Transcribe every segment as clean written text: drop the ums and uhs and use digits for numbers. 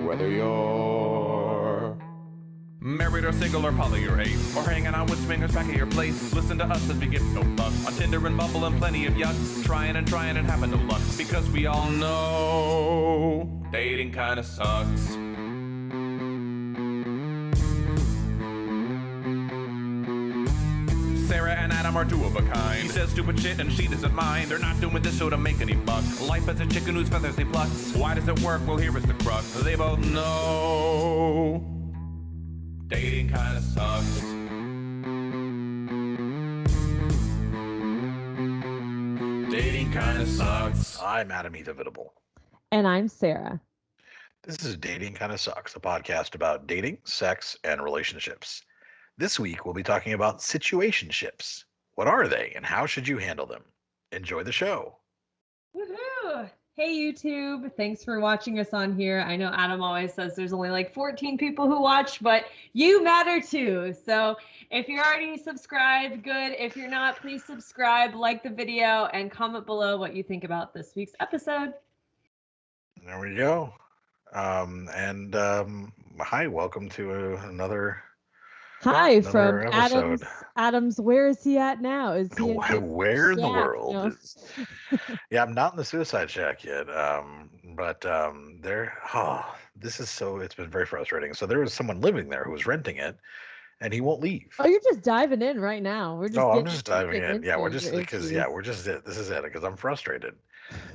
Whether you're married or single or poly or ace, or hanging out with swingers back at your place, listen to us as we give no fuck on Tinder and Bumble and plenty of yucks, trying and having no luck, because we all know dating kinda sucks. Sarah and Adam are two of a kind. He says stupid shit and she doesn't mind. They're not doing this show to make any buck. Life as a chicken whose feathers he plucks. Why does it work? Well, here is the crux. They both know dating kinda sucks. Dating kinda sucks. I'm Adam Heath Avitable. And I'm Sarah. This is Dating Kinda Sucks, a podcast about dating, sex, and relationships. This week, we'll be talking about situationships. What are they, and how should you handle them? Enjoy the show. Woohoo! Hey, YouTube. Thanks for watching us on here. I know Adam always says there's only like 14 people who watch, but you matter too. So if you're already subscribed, good. If you're not, please subscribe, like the video, and comment below what you think about this week's episode. There we go. Hi, welcome to another Hi from episode. Adam's. Where is he at now? Is he Where in the world No. is? Yeah, I'm not in the suicide shack yet. This is so. It's been very frustrating. So there was someone living there who was renting it, and he won't leave. Oh, you're just diving in right now. I'm just diving in. Yeah, we're just because this is it because I'm frustrated.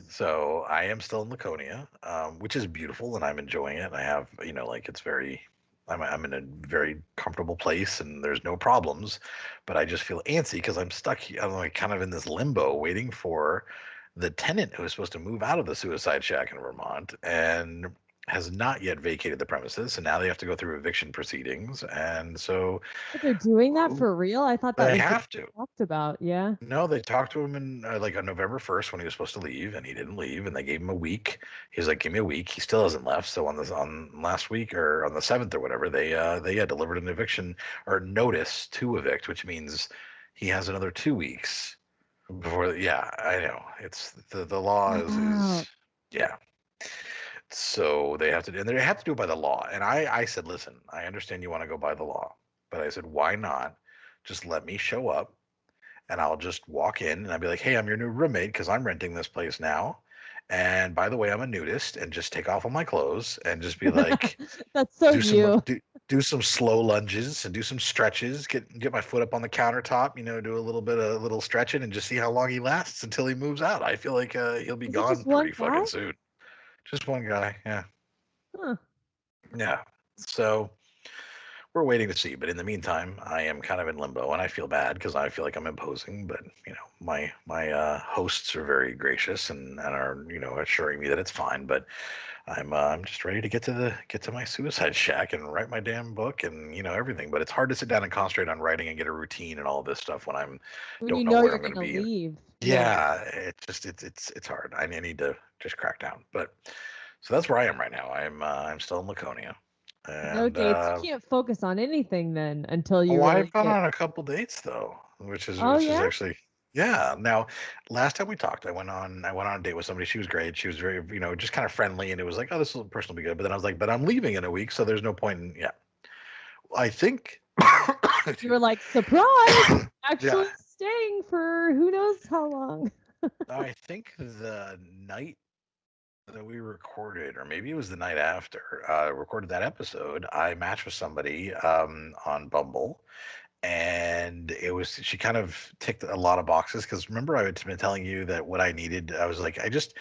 So I am still in Laconia, which is beautiful, and I'm enjoying it. I have, it's very. I'm in a very comfortable place, and there's no problems, but I just feel antsy because I'm stuck. I'm like kind of in this limbo, waiting for the tenant who is supposed to move out of the suicide shack in Vermont, and has not yet vacated the premises, and now they have to go through eviction proceedings. And so they're doing that for real? I thought that they was have to talked about. Yeah. No, they talked to him in on November 1st when he was supposed to leave, and he didn't leave, and they gave him a week. He was like, "Give me a week." He still hasn't left. So on last week or on the 7th or whatever, they delivered an eviction or notice to evict, which means he has another 2 weeks before. Yeah, I know. It's the law is yeah. So they have to do it by the law. And I said, listen, I understand you want to go by the law, but I said, why not just let me show up? And I'll just walk in and I'll be like, hey, I'm your new roommate because I'm renting this place now. And by the way, I'm a nudist, and just take off all my clothes and just be like, that's so do some slow lunges and do some stretches, get my foot up on the countertop, do a little stretching and just see how long he lasts until he moves out. I feel like he'll be gone pretty fucking soon. Just one guy. Yeah. Huh. Yeah. So we're waiting to see, but in the meantime, I am kind of in limbo, and I feel bad because I feel like I'm imposing. But my hosts are very gracious and are assuring me that it's fine. But I'm just ready to get to my suicide shack and write my damn book and everything. But it's hard to sit down and concentrate on writing and get a routine and all this stuff when don't know where I'm going to be. Leave. Yeah, it's hard. I need to just crack down. But so that's where I am right now. I'm still in Laconia. And, no dates. You can't focus on anything then until you. I've gone on a couple dates though, which is actually yeah. Now, last time we talked, I went on a date with somebody. She was great. She was very just kind of friendly, and it was like, oh, this person will be good. But then I was like, but I'm leaving in a week, so there's no point in I think you were like, surprise! Actually staying for who knows how long. I think the night that we recorded, or maybe it was the night after, recorded that episode, I matched with somebody on Bumble, and she kind of ticked a lot of boxes because remember I had been telling you that what I needed, I was like, it'd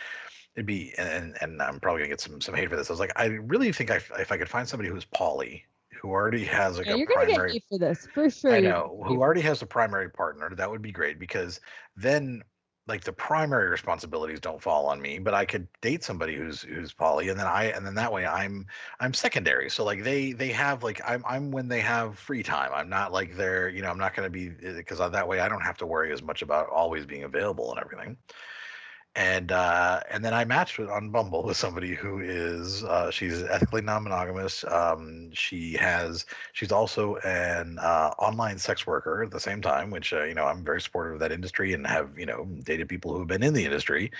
be, and I'm probably gonna get some hate for this. I was like, I really think if I could find somebody who's poly, who already has like a you're primary. Gonna get hate for this for sure. I know, who already has a primary partner, that would be great because then like the primary responsibilities don't fall on me, but I could date somebody who's poly, and then that way I'm secondary. So like they have like I'm when they have free time. I'm not like they're I'm not going to be because that way I don't have to worry as much about always being available and everything. And then I matched on Bumble with somebody who is she's ethically non-monogamous. She's also an online sex worker at the same time, which I'm very supportive of that industry and have dated people who have been in the industry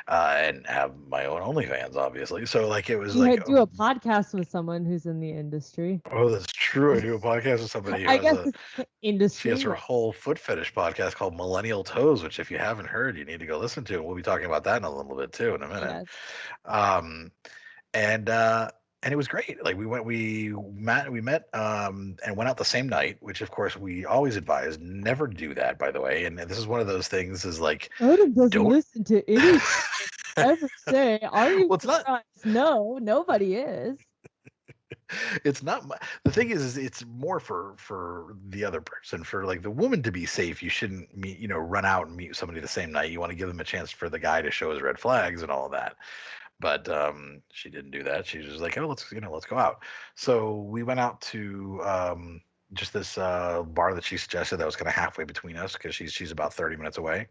and have my own OnlyFans, obviously. So like it was You like do a podcast with someone who's in the industry. oh, that's true. I do a podcast with somebody who I has guess a it's she has industry. her Yeah. whole foot fetish podcast called Millennial Toes, which if you haven't heard, you need to go listen to. And we'll be talking about that in a little bit too in a minute. Yes. Um, and uh, and it was great. Like we met and went out the same night, which of course we always advise never do that. By the way, and this is one of those things is like Adam doesn't don't. listen to anything I ever say. Are you Well, it's not. surprised? No, nobody is. It's not the thing is it's more for the other person, for like the woman to be safe. You shouldn't run out and meet somebody the same night. You want to give them a chance for the guy to show his red flags and all of that. But she didn't do that. She was just like, oh, let's go out. So we went out to just this bar that she suggested that was kind of halfway between us because she's about 30 minutes away.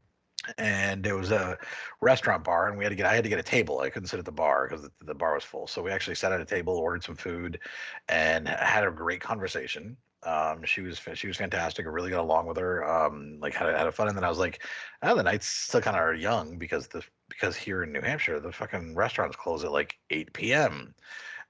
And it was a restaurant bar, and I had to get a table. I couldn't sit at the bar because the bar was full. So we actually sat at a table, ordered some food, and had a great conversation. She was fantastic. I really got along with her. Like had a fun. And then I was like, oh, the night's still kind of young because here in New Hampshire the fucking restaurants close at like 8 p.m.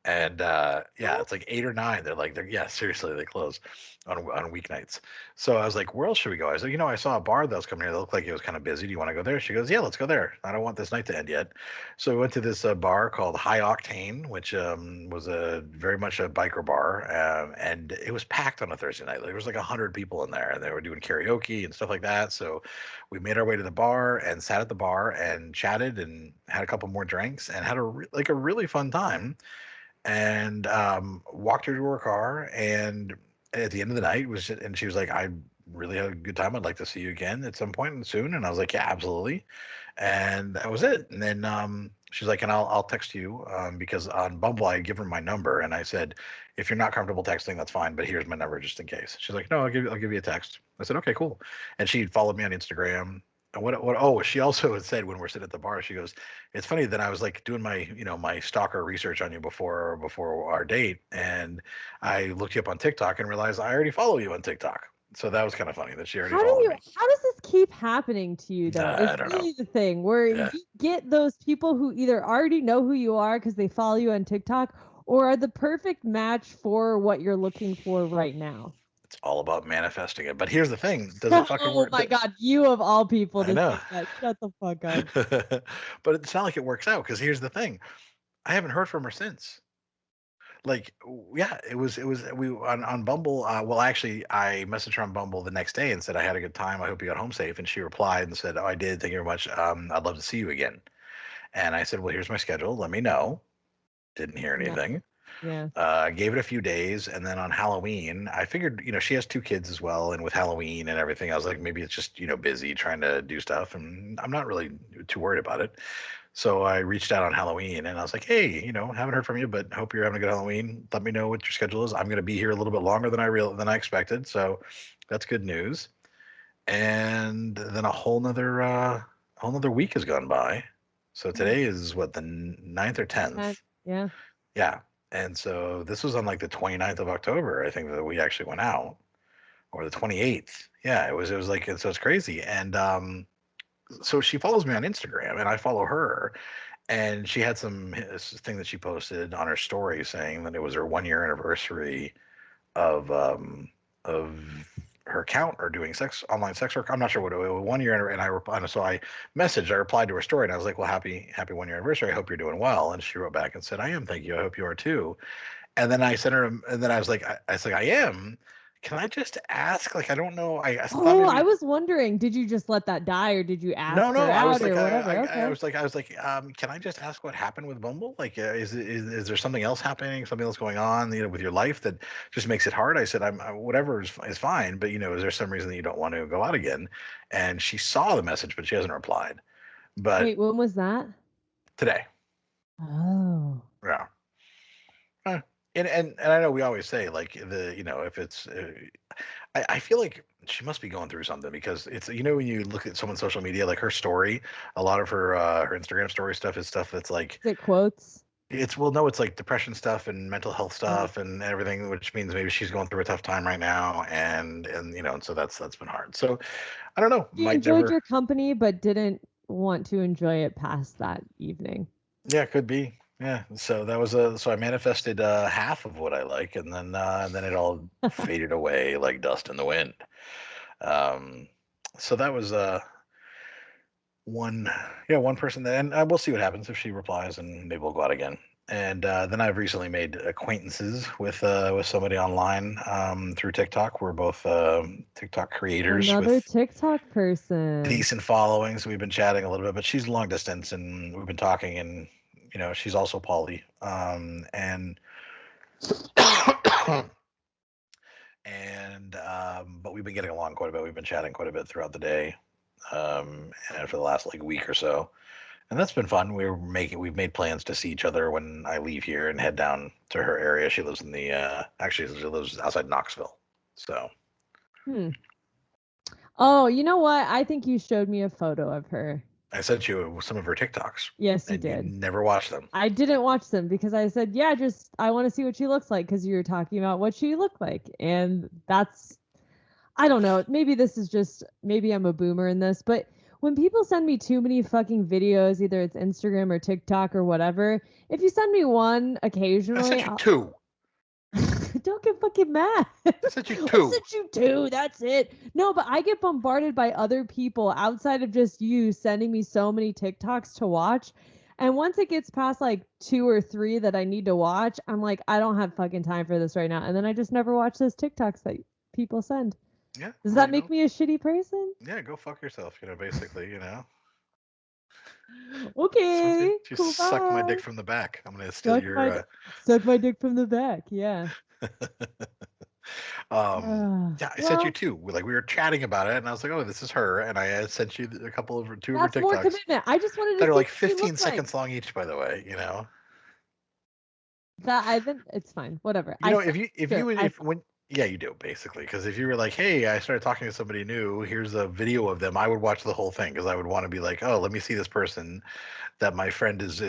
And yeah, it's like 8 or 9. Yeah, seriously, they close on weeknights. So I was like, where else should we go? I was like, I saw a bar that was coming here that looked like it was kind of busy. Do you want to go there? She goes, yeah, let's go there. I don't want this night to end yet. So we went to this bar called High Octane, which was a very much a biker bar, and it was packed on a Thursday night. There was like 100 people in there, and they were doing karaoke and stuff like that. So we made our way to the bar and sat at the bar and chatted and had a couple more drinks and had a really fun time, and walked her to her car. And at the end of the night and she was like, I really had a good time. I'd like to see you again at some point soon. And I was like, yeah, absolutely. And that was it. And then she's like, and I'll text you because on Bumble I give her my number, and I said, if you're not comfortable texting, that's fine, but here's my number just in case. She's like, no, I'll give you a text. I said, okay, cool. And she followed me on Instagram. And oh, she also had said when we're sitting at the bar, she goes, it's funny that I was like doing my stalker research on you before our date, and I looked you up on TikTok and realized I already follow you on TikTok. So that was kind of funny that she already followed me. How does this keep happening to you though? I It's don't know. really the thing where Yeah. you get those people who either already know who you are because they follow you on TikTok or are the perfect match for what you're looking for right now. It's all about manifesting it. But here's the thing: does it fucking Oh work? my god, you of all people I to know, say that. Shut the fuck up. but it's not like it works out because here's the thing: I haven't heard from her since. Like, yeah, it was we on Bumble. Well, actually, I messaged her on Bumble the next day and said I had a good time. I hope you got home safe. And she replied and said, "Oh, I did. Thank you very much. I'd love to see you again." And I said, "Well, here's my schedule. Let me know." Didn't hear No. anything. Yeah. Gave it a few days, and then on Halloween, I figured, she has 2 kids as well, and with Halloween and everything, I was like, maybe it's just, busy trying to do stuff, and I'm not really too worried about it. So I reached out on Halloween, and I was like, hey, haven't heard from you, but hope you're having a good Halloween. Let me know what your schedule is. I'm going to be here a little bit longer than I expected, so that's good news. And then a whole nother week has gone by. So today is what, the 9th or 10th? Yeah. Yeah. And so this was on like the 29th of October, I think, that we actually went out, or the 28th. Yeah, it was like, so it's crazy. And so she follows me on Instagram and I follow her, and she had some thing that she posted on her story saying that it was her 1 year anniversary of of her account or doing online sex work. I'm not sure what it was. 1 year, and I replied. So I replied to her story, and I was like, "Well, happy 1 year anniversary. I hope you're doing well." And she wrote back and said, "I am. Thank you. I hope you are too." And then I sent her, and then I was like, I am. Can I just ask? Like, I don't know. I thought Oh, I maybe. was wondering, did you just let that die or did you No, ask no. her I was out like, or I, whatever? I, I Okay. was like, can I just ask what happened with Bumble? Like, is there something else happening? Something else going on, with your life that just makes it hard? I said, whatever is fine, but is there some reason that you don't want to go out again? And she saw the message, but she hasn't replied. But Wait, when was that? today, Oh. yeah. Uh, and I know we always say like if it's I feel like she must be going through something because it's when you look at someone's social media, like her story, a lot of her Instagram story stuff is stuff that's like Is it quotes? no, it's like depression stuff and mental health Oh. stuff and everything, which means maybe she's going through a tough time right now, and and so that's been hard. So I don't know, She might enjoyed never. your company, but didn't want to enjoy it past that evening. Yeah, could be. Yeah, so that was so I manifested half of what I like, and then it all faded away like dust in the wind. Um, so that was one, yeah, one person that, and we'll see what happens if she replies, and maybe we'll go out again. And then I've recently made acquaintances with somebody online through TikTok. We're both TikTok creators Another with TikTok person. decent followings. We've been chatting a little bit, but she's long distance, and we've been talking, and she's also poly, and and but we've been getting along quite a bit. We've been chatting quite a bit throughout the day, and for the last like week or so, and that's been fun. We've made plans to see each other when I leave here and head down to her area. She lives in the actually she lives outside Knoxville, so. Oh, you know what? I think you showed me a photo of her. I sent you some of her TikToks. Yes, you and did. You never watched them. I didn't watch them because I said, yeah, just I want to see what she looks like because you were talking about what she looked like. And that's, I don't know. Maybe this is just, maybe I'm a boomer in this, but when people send me too many fucking videos, either it's Instagram or TikTok or whatever, if you send me one occasionally, I sent you two. Don't get fucking mad. I sent you I two. sent you two. That's it. No, but I get bombarded by other people outside of just you sending me so many TikToks to watch. And once it gets past like 2 or 3 that I need to watch, I'm like, I don't have fucking time for this right now. And then I just never watch those TikToks that people send. Yeah. Does that make me a shitty person? Yeah, go fuck yourself. Basically, Okay. Just Cool, suck my dick bye. from the back. I'm gonna steal your. Suck my dick from the back. Yeah. Yeah, I sent you two. We were chatting about it, and I was like, "Oh, this is her," and I had sent you two of her That's more TikToks commitment. I just wanted to that are see like what she 15 looked like. seconds long each. By the way, That I then it's fine. Whatever. yeah, you do basically, because if you were like, "Hey, I started talking to somebody new. Here's a video of them," I would watch the whole thing because I would want to be like, "Oh, let me see this person that my friend is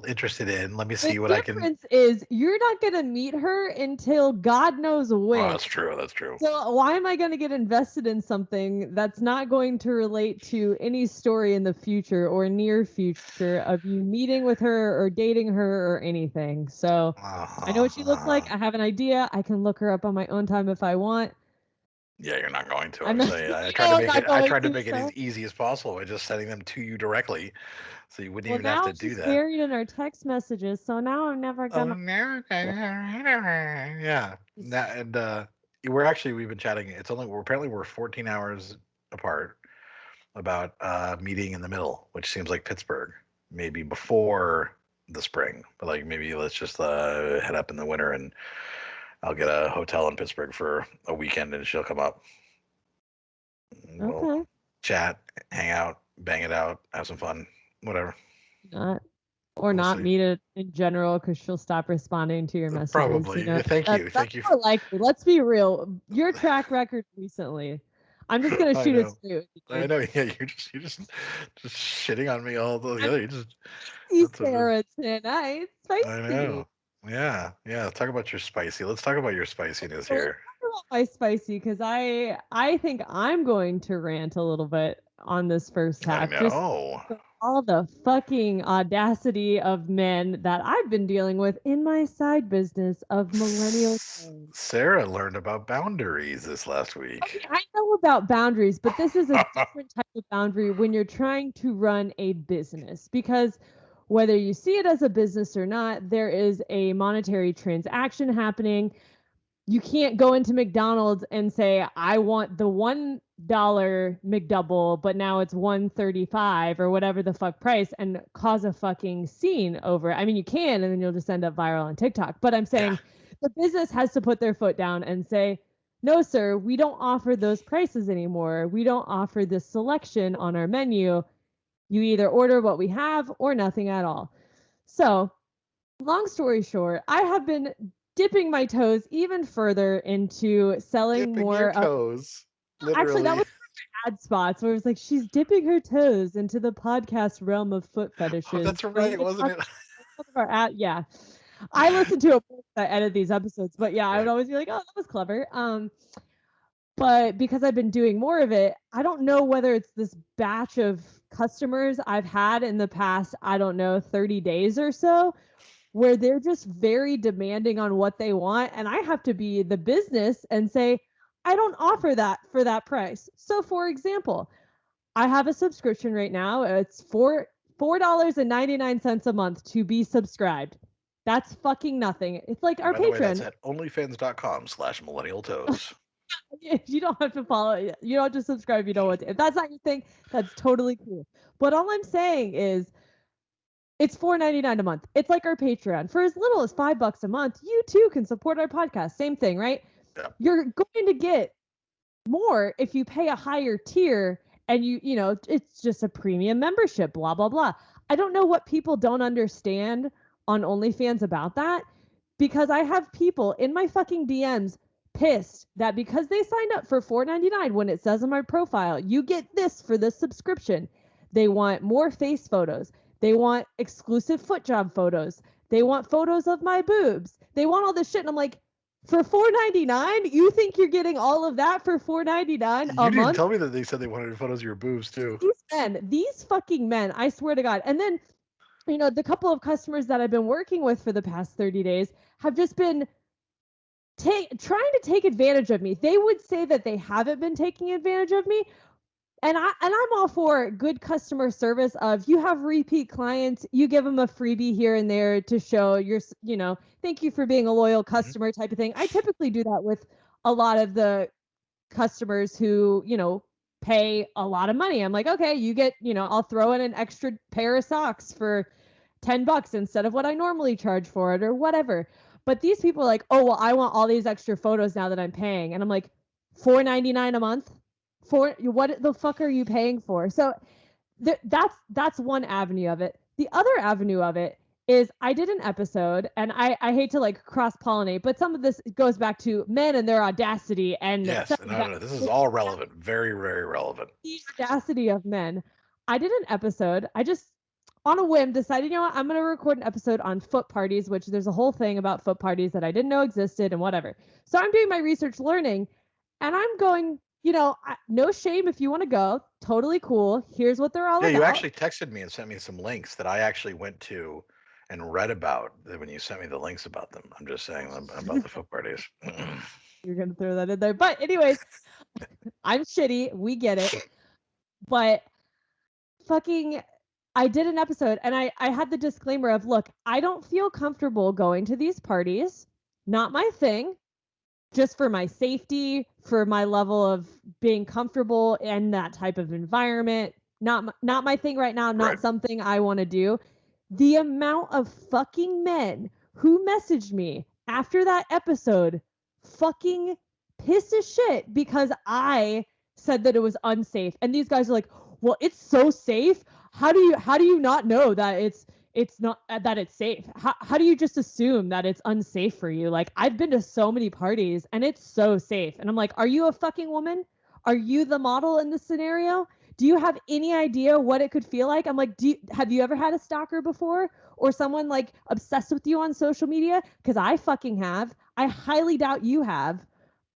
interested in. Let me see what I can." The difference is you're not gonna meet her until God knows when. Oh, that's true. That's true. So why am I gonna get invested in something that's not going to relate to any story in the future or near future of you meeting with her or dating her or anything? So I know what she looks like. I have an idea. I can look her up on my own time if I want. Yeah, you're not going to. I'm I'm not, saying I you tried know to I'm make not it. I going tried to to, make it so. as easy as possible by just sending them to you directly, so you wouldn't Well, even have now to do she's that. buried in our text messages, so now I'm never Oh gonna. no! Yeah, and we've been chatting. We're 14 hours apart about meeting in the middle, which seems like Pittsburgh, maybe before the spring, but like maybe let's just head up in the winter and I'll get a hotel in Pittsburgh for a weekend and she'll come up. We'll Okay. chat, hang out, bang it out, have some fun, whatever. Not We'll not see. meet it in general because she'll stop responding to your messages. Probably. Thank you. That's more likely. Let's be real. Your track record recently. I'm just gonna shoot it straight with you. I know. Yeah, you're just shitting on me all together. You just See that's a Sarah tonight. I Spicy. know. Yeah, yeah. Talk about your spicy. Let's talk about your spiciness here. Talk about my spicy because I think I'm going to rant a little bit on this first I half. Just know. for all the fucking audacity of men that I've been dealing with in my side business of millennial. Sarah learned about boundaries this last week. Okay, I know about boundaries, but this is a different type of boundary when you're trying to run a business because whether you see it as a business or not, there is a monetary transaction happening. You can't go into McDonald's and say, I want the $1 McDouble, but now it's $1.35 or whatever the fuck price and cause a fucking scene over it. I mean, you can, and then you'll just end up viral on TikTok. But I'm saying the business has to put their foot down and say, no, sir, we don't offer those prices anymore. We don't offer this selection on our menu. You either order what we have or nothing at all. So, long story short, I have been dipping my toes even further into selling Dipping more your of toes. actually that Literally. was ad spots where it was like she's dipping her toes into the podcast realm of foot fetishes. Oh, that's So right, you wasn't talk it? some of our yeah. I listen to it when I edit these episodes, but yeah, I would Right. always be like, oh, that was clever. But because I've been doing more of it, I don't know whether it's this batch of customers I've had in the past, I don't know, 30 days or so, where they're just very demanding on what they want. And I have to be the business and say, I don't offer that for that price. So, for example, I have a subscription right now. It's $4.99 a month to be subscribed. That's fucking nothing. It's like And our by the way, that's Patreon. at onlyfans.com/millennialtoes. You don't have to follow. You don't have to subscribe if you don't want to. If that's not your thing, that's totally cool. But all I'm saying is it's $4.99 a month. It's like our Patreon. For as little as $5 a month, you too can support our podcast. Same thing, right? Yeah. You're going to get more if you pay a higher tier and you know, it's just a premium membership, blah, blah, blah. I don't know what people don't understand on OnlyFans about that, because I have people in my fucking DMs pissed that because they signed up for $4.99 when it says on my profile, you get this for this subscription. They want more face photos. They want exclusive foot job photos. They want photos of my boobs. They want all this shit. And I'm like, for $4.99, you think you're getting all of that for $4.99 You a didn't month? tell me that they said they wanted photos of your boobs too. These fucking men, I swear to God. And then, you know, the couple of customers that I've been working with for the past 30 days have just been trying to take advantage of me. They would say that they haven't been taking advantage of me. And I'm all for good customer service of you have repeat clients, you give them a freebie here and there to show your, you know, thank you for being a loyal customer type of thing. I typically do that with a lot of the customers who, you know, pay a lot of money. I'm like, okay, you get, you know, I'll throw in an extra pair of socks for $10 instead of what I normally charge for it or whatever. But these people are like, oh, well, I want all these extra photos now that I'm paying. And I'm like, $4.99 a month? For what the fuck are you paying for? So that's one avenue of it. The other avenue of it is I did an episode, and I hate to like cross pollinate, but some of this goes back to men and their audacity and Yes. No. This is all relevant. Very, very relevant. the audacity of men. I did an episode. I just on a whim decided, you know what, I'm going to record an episode on foot parties, which there's a whole thing about foot parties that I didn't know existed and whatever. So I'm doing my research learning, and I'm going, you know, no shame if you want to go. Totally cool. Here's what they're all Yeah, about. you actually texted me and sent me some links that I actually went to and read about when you sent me the links about them. I'm just saying about the foot parties. You're going to throw that in there. But anyways, I'm shitty. We get it. But fucking I did an episode and I had the disclaimer of, look, I don't feel comfortable going to these parties. Not my thing. Just for my safety, for my level of being comfortable in that type of environment. Not my thing right now, not Right. something I want to do. The amount of fucking men who messaged me after that episode fucking pissed as shit because I said that it was unsafe. And these guys are like, "Well, it's so safe. How do you not know that it's not that it's safe? How do you just assume that it's unsafe for you? Like, I've been to so many parties and it's so safe." And I'm like, "Are you a fucking woman? Are you the model in this scenario? Do you have any idea what it could feel like?" I'm like, have you ever had a stalker before or someone like obsessed with you on social media? Because I fucking have. I highly doubt you have.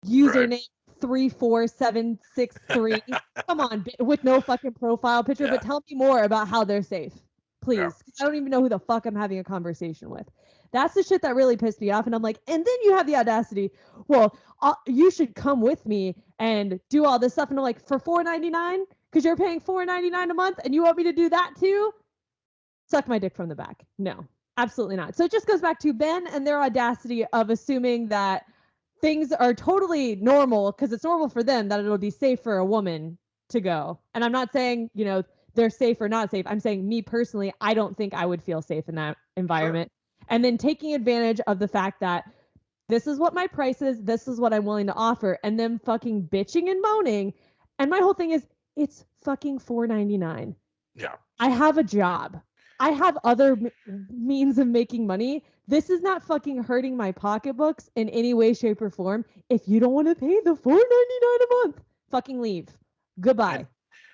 Username 34763. Come on, with no fucking profile picture, Yeah. but tell me more about how they're safe, please. Yeah. I don't even know who the fuck I'm having a conversation with. That's the shit that really pissed me off. And I'm like, and then you have the audacity, well, you should come with me and do all this stuff. And I'm like, for $4.99? Because you're paying $4.99 a month and you want me to do that too? Suck my dick from the back. No, absolutely not. So it just goes back to Ben and their audacity of assuming that things are totally normal because it's normal for them that it'll be safe for a woman to go. And I'm not saying, you know, they're safe or not safe. I'm saying me personally, I don't think I would feel safe in that environment. Sure. And then taking advantage of the fact that this is what my price is, this is what I'm willing to offer, and them fucking bitching and moaning. And my whole thing is, it's fucking $4.99. Yeah. I have a job. I have other means of making money. This is not fucking hurting my pocketbooks in any way, shape, or form. If you don't want to pay the $4.99 a month, fucking leave. Goodbye. And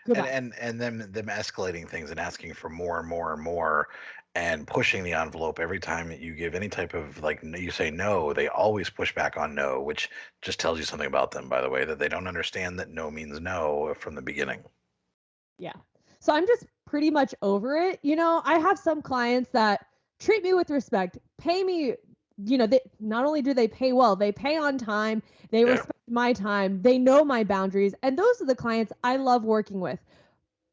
Goodbye. and them escalating things and asking for more and more and more and pushing the envelope every time that you give any type of like you say no, they always push back on no, which just tells you something about them, by the way, that they don't understand that no means no from the beginning. Yeah. So I'm just pretty much over it. I have some clients that treat me with respect, pay me, they not only do they pay well, they pay on time, they Yeah. respect my time, they know my boundaries, and those are the clients I love working with.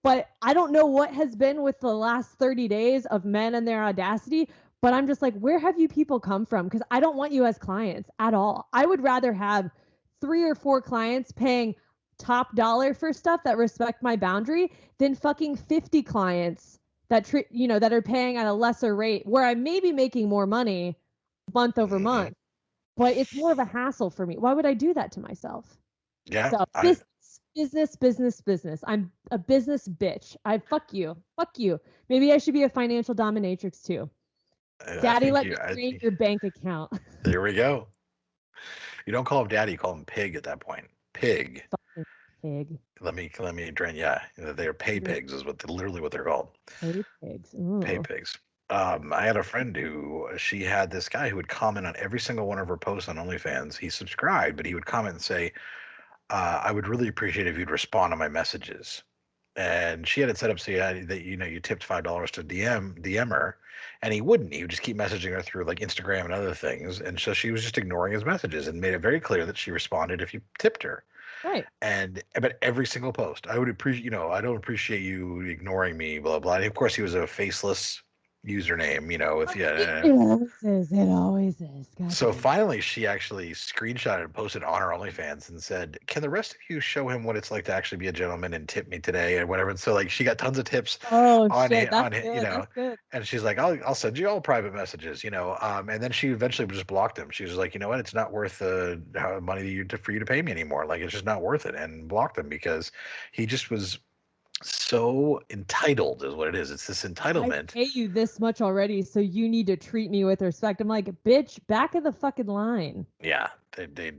But I don't know what has been with the last 30 days of men and their audacity, but I'm just like, where have you people come from? Because I don't want you as clients at all. I would rather have 3 or 4 clients paying top dollar for stuff that respect my boundary than fucking 50 clients that that are paying at a lesser rate where I may be making more money month over month, but it's more of a hassle for me. Why would I do that to myself? Yeah. So business. I'm a business bitch. Fuck you. Maybe I should be a financial dominatrix too. Daddy, let me drain your bank account. There we go. You don't call him daddy, you call him pig at that point. Pig. Fucking pig. Let me drain. Yeah, they're paypegs is literally what they're called. Paypegs. Paypegs. I had a friend who she had this guy who would comment on every single one of her posts on OnlyFans. He subscribed, but he would comment and say, "I would really appreciate if you'd respond to my messages." And she had it set up so you tipped $5 to DM her, and he wouldn't. He would just keep messaging her through like Instagram and other things, and so she was just ignoring his messages and made it very clear that she responded if you tipped her. Right. But every single post, I would appreciate, I don't appreciate you ignoring me, blah blah. And of course, he was a faceless username, with It always is. God So damn. finally, she actually screenshotted and posted on her OnlyFans and said, "Can the rest of you show him what it's like to actually be a gentleman and tip me today and whatever?" And so like she got tons of tips Oh on shit, it, that's good. That's good. and she's like, "I'll send you all private messages, And then she eventually just blocked him. She was like, "You know what? It's not worth the money for you to pay me anymore. Like it's just not worth it," and blocked him because he just was so entitled, is what it is. It's this entitlement. I pay you this much already, so you need to treat me with respect. I'm like, bitch, back of the fucking line. Yeah, they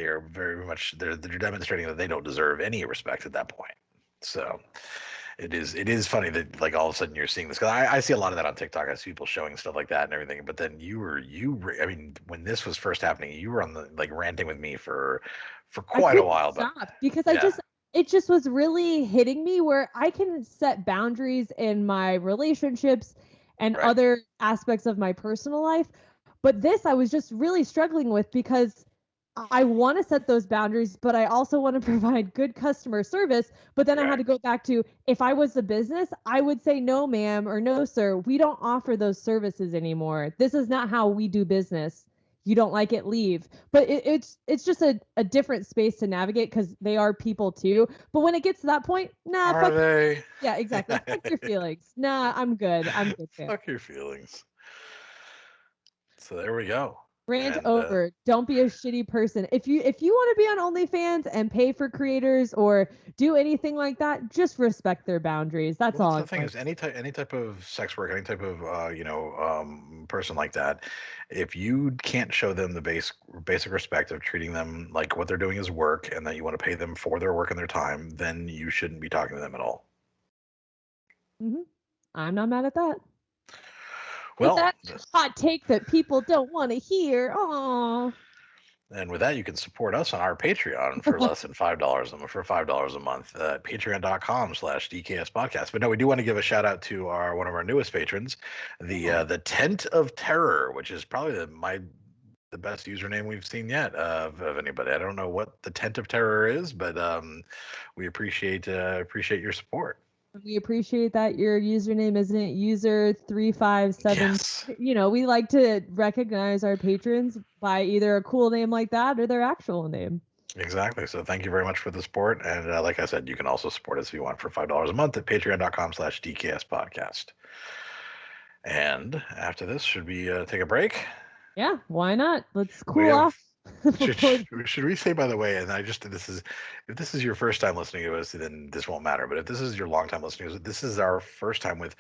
are very much they're demonstrating that they don't deserve any respect at that point. So it is funny that like all of a sudden you're seeing this, because I see a lot of that on TikTok. I see people showing stuff like that and everything. But then I mean, when this was first happening, you were on the like ranting with me for quite a while. But Stop because yeah, it just was really hitting me where I can set boundaries in my relationships and right. other aspects of my personal life. But this I was just really struggling with because I want to set those boundaries, but I also want to provide good customer service. But then I had Right. to go back to, if I was a business, I would say, no, ma'am, or no, sir, we don't offer those services anymore. This is not how we do business. You don't like it, leave. But it's just a different space to navigate because they are people too. But when it gets to that point, nah, Are they? yeah, exactly. Fuck your feelings. Nah, I'm good. I'm good, fam. Fuck your feelings. So there we go. Rant And over. Don't be a shitty person. If you want to be on OnlyFans and pay for creators or do anything like that, just respect their boundaries. That's well, all that's the I'm thing like. is any type of sex work, any type of person like that, if you can't show them the basic respect of treating them like what they're doing is work and that you want to pay them for their work and their time, then you shouldn't be talking to them at all. Hmm. I'm not mad at that. But Well, that's a hot take that people don't want to hear. Oh. and with that, you can support us on our Patreon for less than $5 a month at patreon.com/DKS podcast. But no, we do want to give a shout out to one of our newest patrons, the Tent of Terror, which is probably the best username we've seen yet of anybody. I don't know what the Tent of Terror is, but we appreciate your support. We appreciate that your username isn't user 357. Yes. We like to recognize our patrons by either a cool name like that or their actual name. Exactly. So thank you very much for the support. And like I said, you can also support us if you want for $5 a month at patreon.com/DKS podcast. And after this, should we take a break? Yeah, why not? Let's We cool have. off. Should we say, by the way, and if this is your first time listening to us, then this won't matter. But if this is your long time listening to us, this is our first time with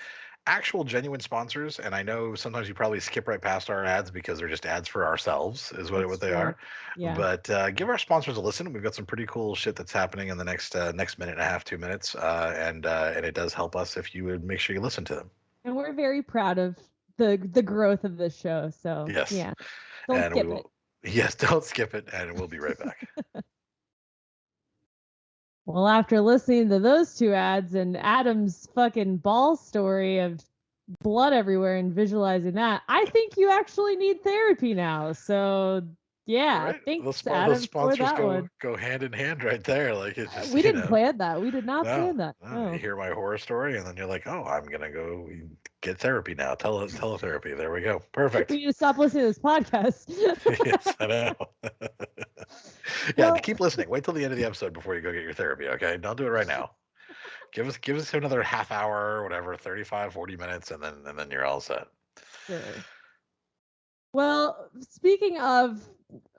actual genuine sponsors, and I know sometimes you probably skip right past our ads because they're just ads for ourselves, is what That's they true. are. Yeah. But give our sponsors a listen. We've got some pretty cool shit that's happening in the next minute and a half, 2 minutes, and it does help us if you would make sure you listen to them. And we're very proud of the growth of this show. So Yes, yeah, don't and we skip it. will. Yes, don't skip it, and we'll be right back. Well, after listening to those two ads and Adam's fucking ball story of blood everywhere and visualizing that, I think you actually need therapy now. So yeah, Right? thanks Those Adam for sponsors that one. go hand in hand right there. Like it's We just, didn't plan that. We did not no, plan that. no. No. You hear my horror story, and then you're like, oh, I'm gonna go get therapy now. Teletherapy. There we go. Perfect. We need to stop listening to this podcast. Yes, I know. Yeah, Well, keep listening. Wait till the end of the episode before you go get your therapy. Okay, don't do it right now. Give us another half hour, whatever, 35, 40 minutes, and then you're all set. sure. Well, speaking of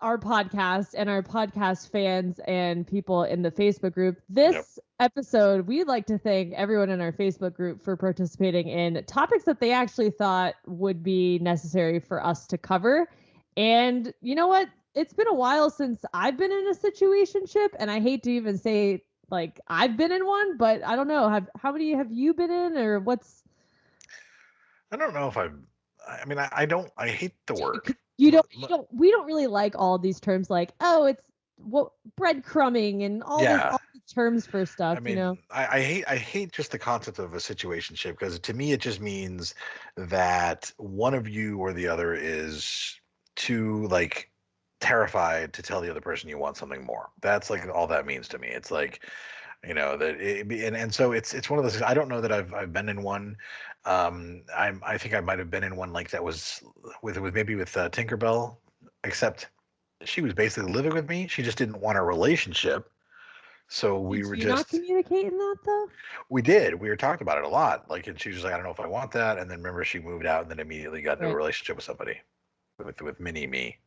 our podcast and our podcast fans and people in the Facebook group, Yep. this episode, we'd like to thank everyone in our Facebook group for participating in topics that they actually thought would be necessary for us to cover. And you know what? It's been a while since I've been in a situationship, and I hate to even say like I've been in one, but I don't know. How many have you been in, or what's I don't know if I mean, I don't. I hate the word. you M- you don't we don't really like all these terms like, oh, it's what breadcrumbing and Yeah. all the terms for I stuff, you know. mean, I hate just the concept of a situationship because to me it just means that one of you or the other is too like terrified to tell the other person you want something more. That's like all that means to me. It's like, that and so it's one of those. I don't know that I've been in one. I think I might have been in one like that was with maybe with Tinkerbell, except she was basically living with me. She just didn't want a relationship. So we Did were you not just communicate in that though? we did. We were talking about it a lot. Like, and she was just like, I don't know if I want that. And then remember, she moved out and then immediately got into a Right. relationship with somebody, with mini me.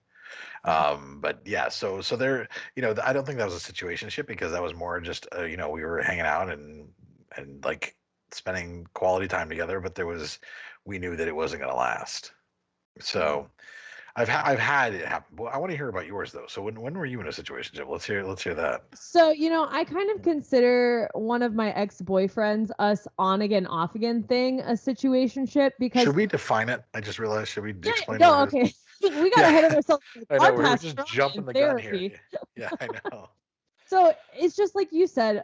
Yeah. But yeah, so there, I don't think that was a situationship because that was more just, we were hanging out and like spending quality time together. But we knew that it wasn't going to last. So I've had it happen. Well, I want to hear about yours though. So when were you in a situationship? Let's hear that. So, I kind of consider one of my ex-boyfriends us on again, off again thing a situationship because Should we define it? I just realized. Should we yeah, explain what no, it is? okay. We got Yeah. ahead of ourselves. I Our know we're past just trauma jumping in the gun here. therapy. Yeah, I know. So it's just like you said,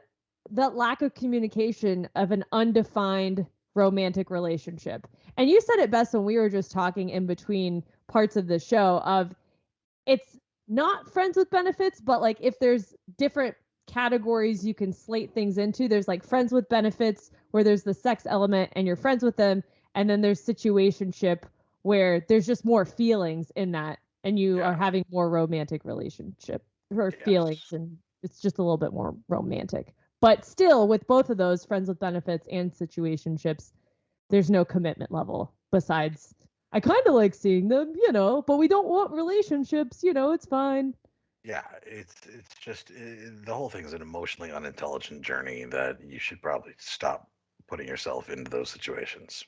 that lack of communication of an undefined romantic relationship. And you said it best when we were just talking in between parts of the show of it's not friends with benefits, but like if there's different categories you can slate things into, there's like friends with benefits where there's the sex element and you're friends with them, and then there's situationship where there's just more feelings in that and you are Yeah. having more romantic relationship or feelings, Yes. and it's just a little bit more romantic. But still, with both of those, friends with benefits and situationships, there's no commitment level besides I kind of like seeing them, but we don't want relationships, it's fine. Yeah, it's just the whole thing is an emotionally unintelligent journey that you should probably stop putting yourself into those situationships.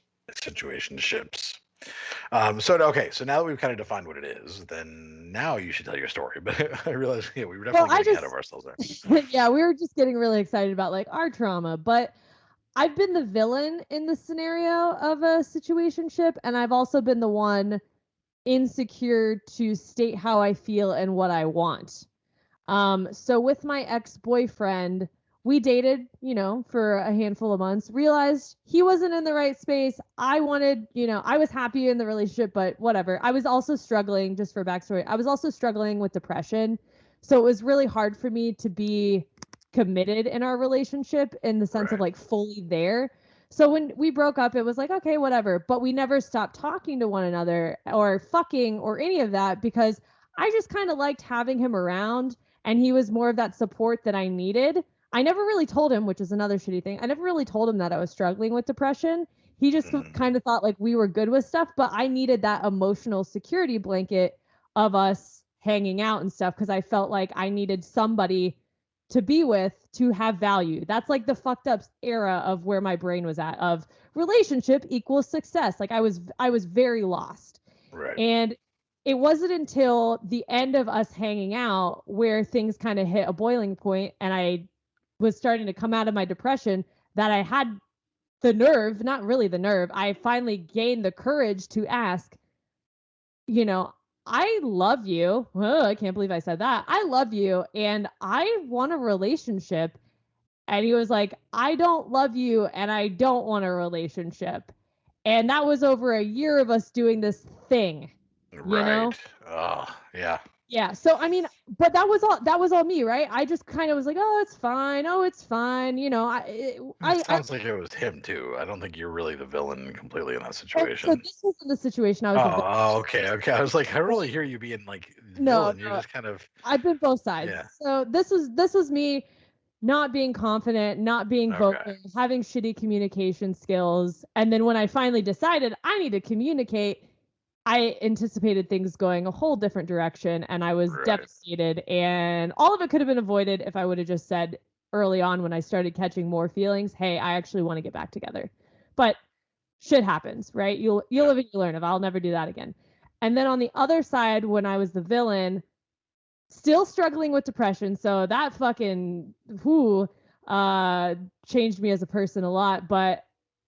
So now that we've kind of defined what it is, then now you should tell your story. But I realize, yeah, we were Well, definitely I getting ahead of just, ourselves there. yeah, we were just getting really excited about like our trauma, but I've been the villain in the scenario of a situationship, and I've also been the one insecure to state how I feel and what I want. So with my ex-boyfriend, we dated, for a handful of months, realized he wasn't in the right space. I wanted, I was happy in the relationship, but whatever. I was also struggling, just for backstory, I was also struggling with depression. So it was really hard for me to be committed in our relationship in the sense of Right. like fully there. So when we broke up, it was like, okay, whatever. But we never stopped talking to one another or fucking or any of that because I just kind of liked having him around, and he was more of that support that I needed. I never really told him, which is another shitty thing. I never really told him that I was struggling with depression. He just Mhm. kind of thought like we were good with stuff, but I needed that emotional security blanket of us hanging out and stuff because I felt like I needed somebody to be with to have value. That's like the fucked up era of where my brain was at, of relationship equals success. Like I was very lost. Right. And it wasn't until the end of us hanging out where things kind of hit a boiling point and I was starting to come out of my depression that I had the nerve, not really the nerve, I finally gained the courage to ask, you know, I love you. Oh, I can't believe I said that. I love you and I want a relationship. And he was like, I don't love you and I don't want a relationship. And that was over a year of us doing this thing, you know? Right. Oh, yeah. Yeah. So I mean, but that was all me, right? I just kind of was like, oh, it's fine. Oh, it's fine. You know, It sounds like it was him too. I don't think you're really the villain completely in that situation. so this wasn't the situation I was the villain. Oh, okay, okay. I was like, I don't really hear you being like the No, villain. You're no. just kind of, I've been both sides. yeah. So this was me not being confident, not being Okay. vocal, having shitty communication skills. And then when I finally decided I need to communicate, I anticipated things going a whole different direction and I was Right. devastated. And all of it could have been avoided if I would have just said early on when I started catching more feelings, hey, I actually want to get back together. But shit happens, right? You'll live and you learn. If I'll never do that again. And then on the other side, when I was the villain, still struggling with depression. So that fucking changed me as a person a lot. But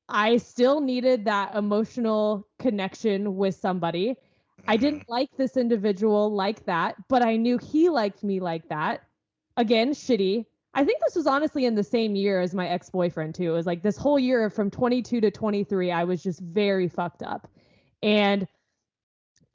I still needed that emotional connection with somebody. I didn't like this individual like that, but I knew he liked me like that. Again, shitty. I think this was honestly in the same year as my ex-boyfriend too. It was like this whole year from 22 to 23, I was just very fucked up. And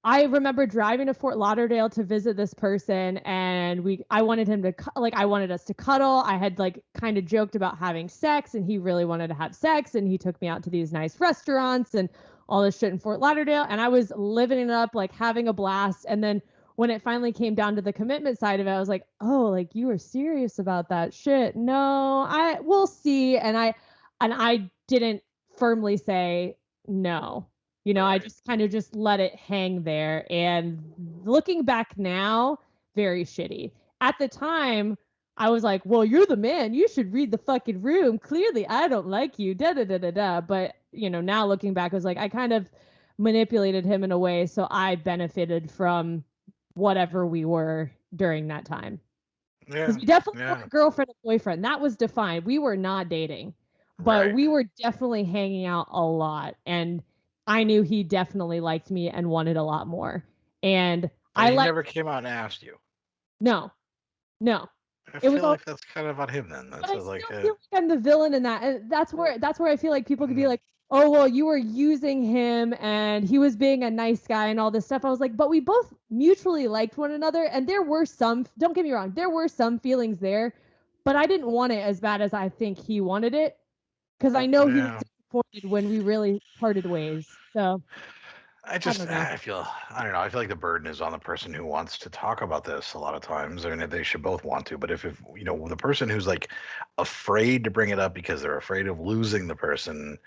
I remember driving to Fort Lauderdale to visit this person and I wanted him to I wanted us to cuddle. I had like kind of joked about having sex and he really wanted to have sex and he took me out to these nice restaurants and all this shit in Fort Lauderdale and I was living it up, like having a blast. And then when it finally came down to the commitment side of it, I was like, "Oh, like you were serious about that shit." No, we'll see. And I didn't firmly say no. You know, I just kind of just let it hang there. And looking back now, very shitty. At the time, I was like, well, you're the man. You should read the fucking room. Clearly, I don't like you. Da da da da da. But, you know, now looking back, I was like, I kind of manipulated him in a way. So I benefited from whatever we were during that time. Yeah. Because we definitely weren't girlfriend and boyfriend. That was defined. We were not dating, but we were definitely hanging out a lot. And I knew he definitely liked me and wanted a lot more. And he never came out and asked you. No. I feel like that's kind of on him then. That's but I like still feel like I'm the villain in that. And that's where I feel like people could be like, oh, well, you were using him and he was being a nice guy and all this stuff. I was like, but we both mutually liked one another. And there were some, don't get me wrong, there were some feelings there, but I didn't want it as bad as I think he wanted it. Because I know he was disappointed when we really parted ways. So I don't know. I feel like the burden is on the person who wants to talk about this a lot of times. I mean, they should both want to, but if you know, the person who's like afraid to bring it up because they're afraid of losing the person,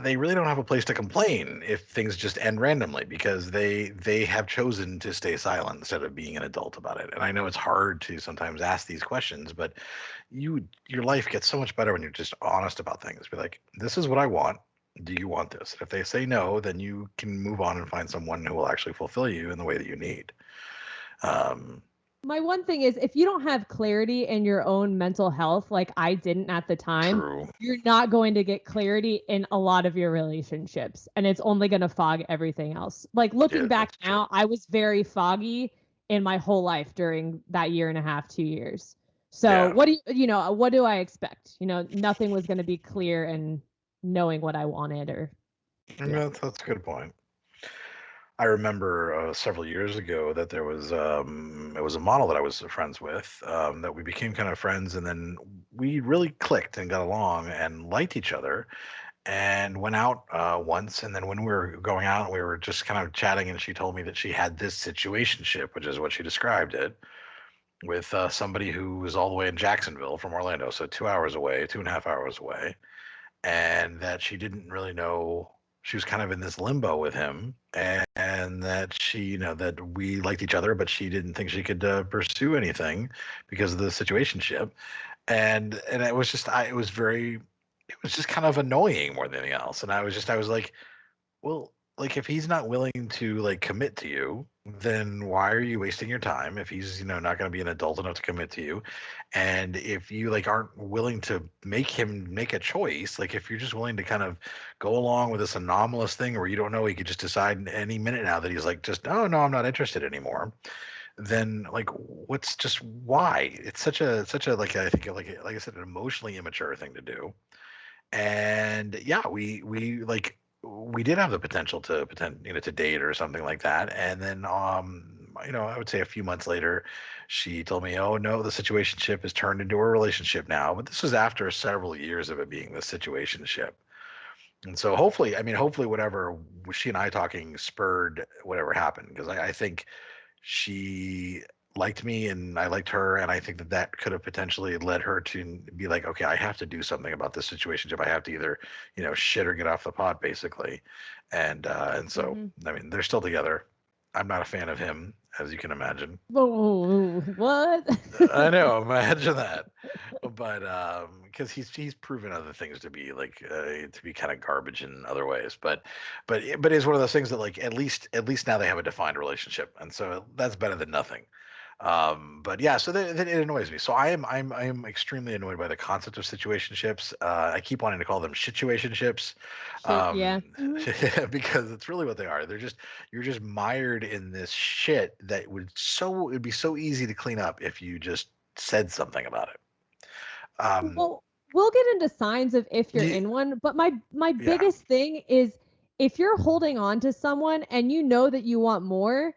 they really don't have a place to complain if things just end randomly because they have chosen to stay silent instead of being an adult about it. And I know it's hard to sometimes ask these questions, but your life gets so much better when you're just honest about things. Be like, this is what I want. Do you want this? If they say no, then you can move on and find someone who will actually fulfill you in the way that you need. My one thing is if you don't have clarity in your own mental health, like I didn't at the time, you're not going to get clarity in a lot of your relationships. And it's only going to fog everything else. Like looking back now, I was very foggy in my whole life during that year and a half, 2 years. So what do I expect? You know, nothing was going to be clear and knowing what I wanted or. Yeah, that's a good point. I remember several years ago that there was it was a model that I was friends with that we became kind of friends, and then we really clicked and got along and liked each other, and went out once. And then when we were going out, we were just kind of chatting, and she told me that she had this situationship, which is what she described it, with somebody who was all the way in Jacksonville from Orlando, so 2 hours away, 2.5 hours away, and that she didn't really know she was kind of in this limbo with him, and that she, that we liked each other, but she didn't think she could pursue anything because of the situationship, and it was just, it was just kind of annoying more than anything else, and I was like, well, like if he's not willing to like commit to you, then why are you wasting your time if he's, not going to be an adult enough to commit to you? And if you like aren't willing to make him make a choice, like if you're just willing to kind of go along with this anomalous thing where you don't know, he could just decide any minute now that he's like, just, oh no, I'm not interested anymore, then like what's just why? It's such a like, I think like I said, an emotionally immature thing to do. And yeah, we like we did have the potential to to date or something like that. And then I would say a few months later, she told me, oh no, the situationship has turned into a relationship now. But this was after several years of it being the situationship. And so hopefully, hopefully whatever she and I talking spurred whatever happened, because I think she liked me and I liked her, and I think that that could have potentially led her to be like, okay, I have to do something about this situation. If I have to either, shit or get off the pot, basically. And so they're still together. I'm not a fan of him, as you can imagine. Whoa, what? I know, imagine that. But because he's proven other things to be like to be kind of garbage in other ways. But it's one of those things that like at least now they have a defined relationship, and so that's better than nothing. But yeah, so that it annoys me. So I am extremely annoyed by the concept of situationships. I keep wanting to call them situationships, Shit, yeah. because it's really what they are. You're just mired in this shit that it'd be so easy to clean up if you just said something about it. Well, we'll get into signs of if you're Ye- in one, but my yeah, biggest thing is if you're holding on to someone and you know that you want more,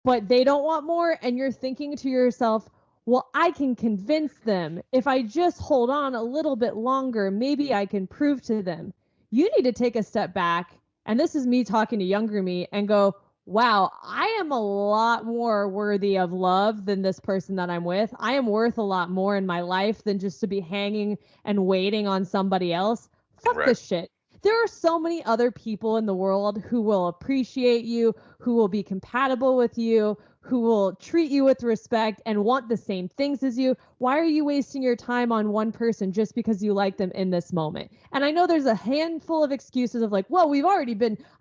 but they don't want more, and you're thinking to yourself, well, I can convince them. If I just hold on a little bit longer, maybe I can prove to them. You need to take a step back. And this is me talking to younger me and go, wow, I am a lot more worthy of love than this person that I'm with. I am worth a lot more in my life than just to be hanging and waiting on somebody else. Fuck right. this shit. There are so many other people in the world who will appreciate you, who will be compatible with you, who will treat you with respect and want the same things as you. Why are you wasting your time on one person just because you like them in this moment? And I know there's a handful of excuses of like, well,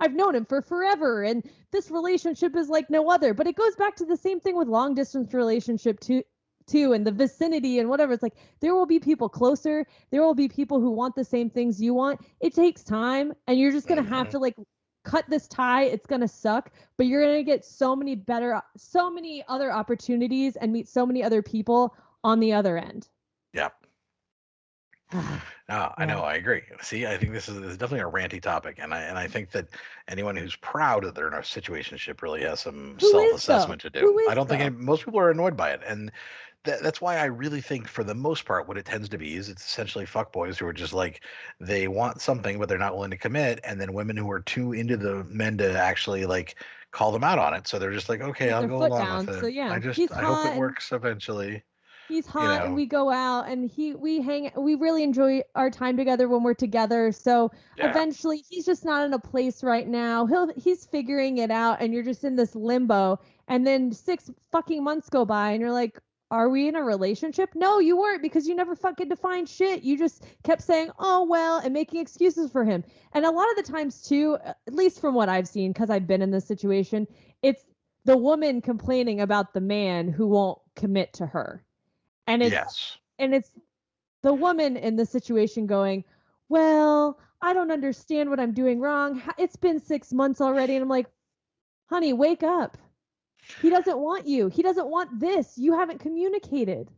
I've known him for forever and this relationship is like no other. But it goes back to the same thing with long distance relationship too, and the vicinity and whatever. It's like there will be people closer, there will be people who want the same things you want. It takes time, and you're just gonna have Mhm. to like cut this tie. It's gonna suck, but you're gonna get so many other opportunities and meet so many other people on the other end. Yeah. No, I Yeah. know, I agree. See, I think this is definitely a ranty topic, and I think that anyone who's proud that they're in a situationship really has some Who is though? self-assessment to do. Who I is don't think though? most people are annoyed by it, and that's why I really think, for the most part, what it tends to be is it's essentially fuckboys who are just like, they want something but they're not willing to commit, and then women who are too into the men to actually like call them out on it. So they're just like, okay, Put I'll their go foot along with down. it. So yeah, I hope it works eventually. he's You hot and know, we go out and we really enjoy our time together when we're together. So yeah. eventually he's just not in a place right now. He's figuring it out and you're just in this limbo. And then 6 fucking months go by and you're like, are we in a relationship? No, you weren't, because you never fucking defined shit. You just kept saying, oh well, and making excuses for him. And a lot of the times too, at least from what I've seen, because I've been in this situation, it's the woman complaining about the man who won't commit to her, and Yes. it's the woman in the situation going, well, I don't understand what I'm doing wrong. It's been 6 months already. And I'm like, honey, wake up. He doesn't want you. He doesn't want this. You haven't communicated.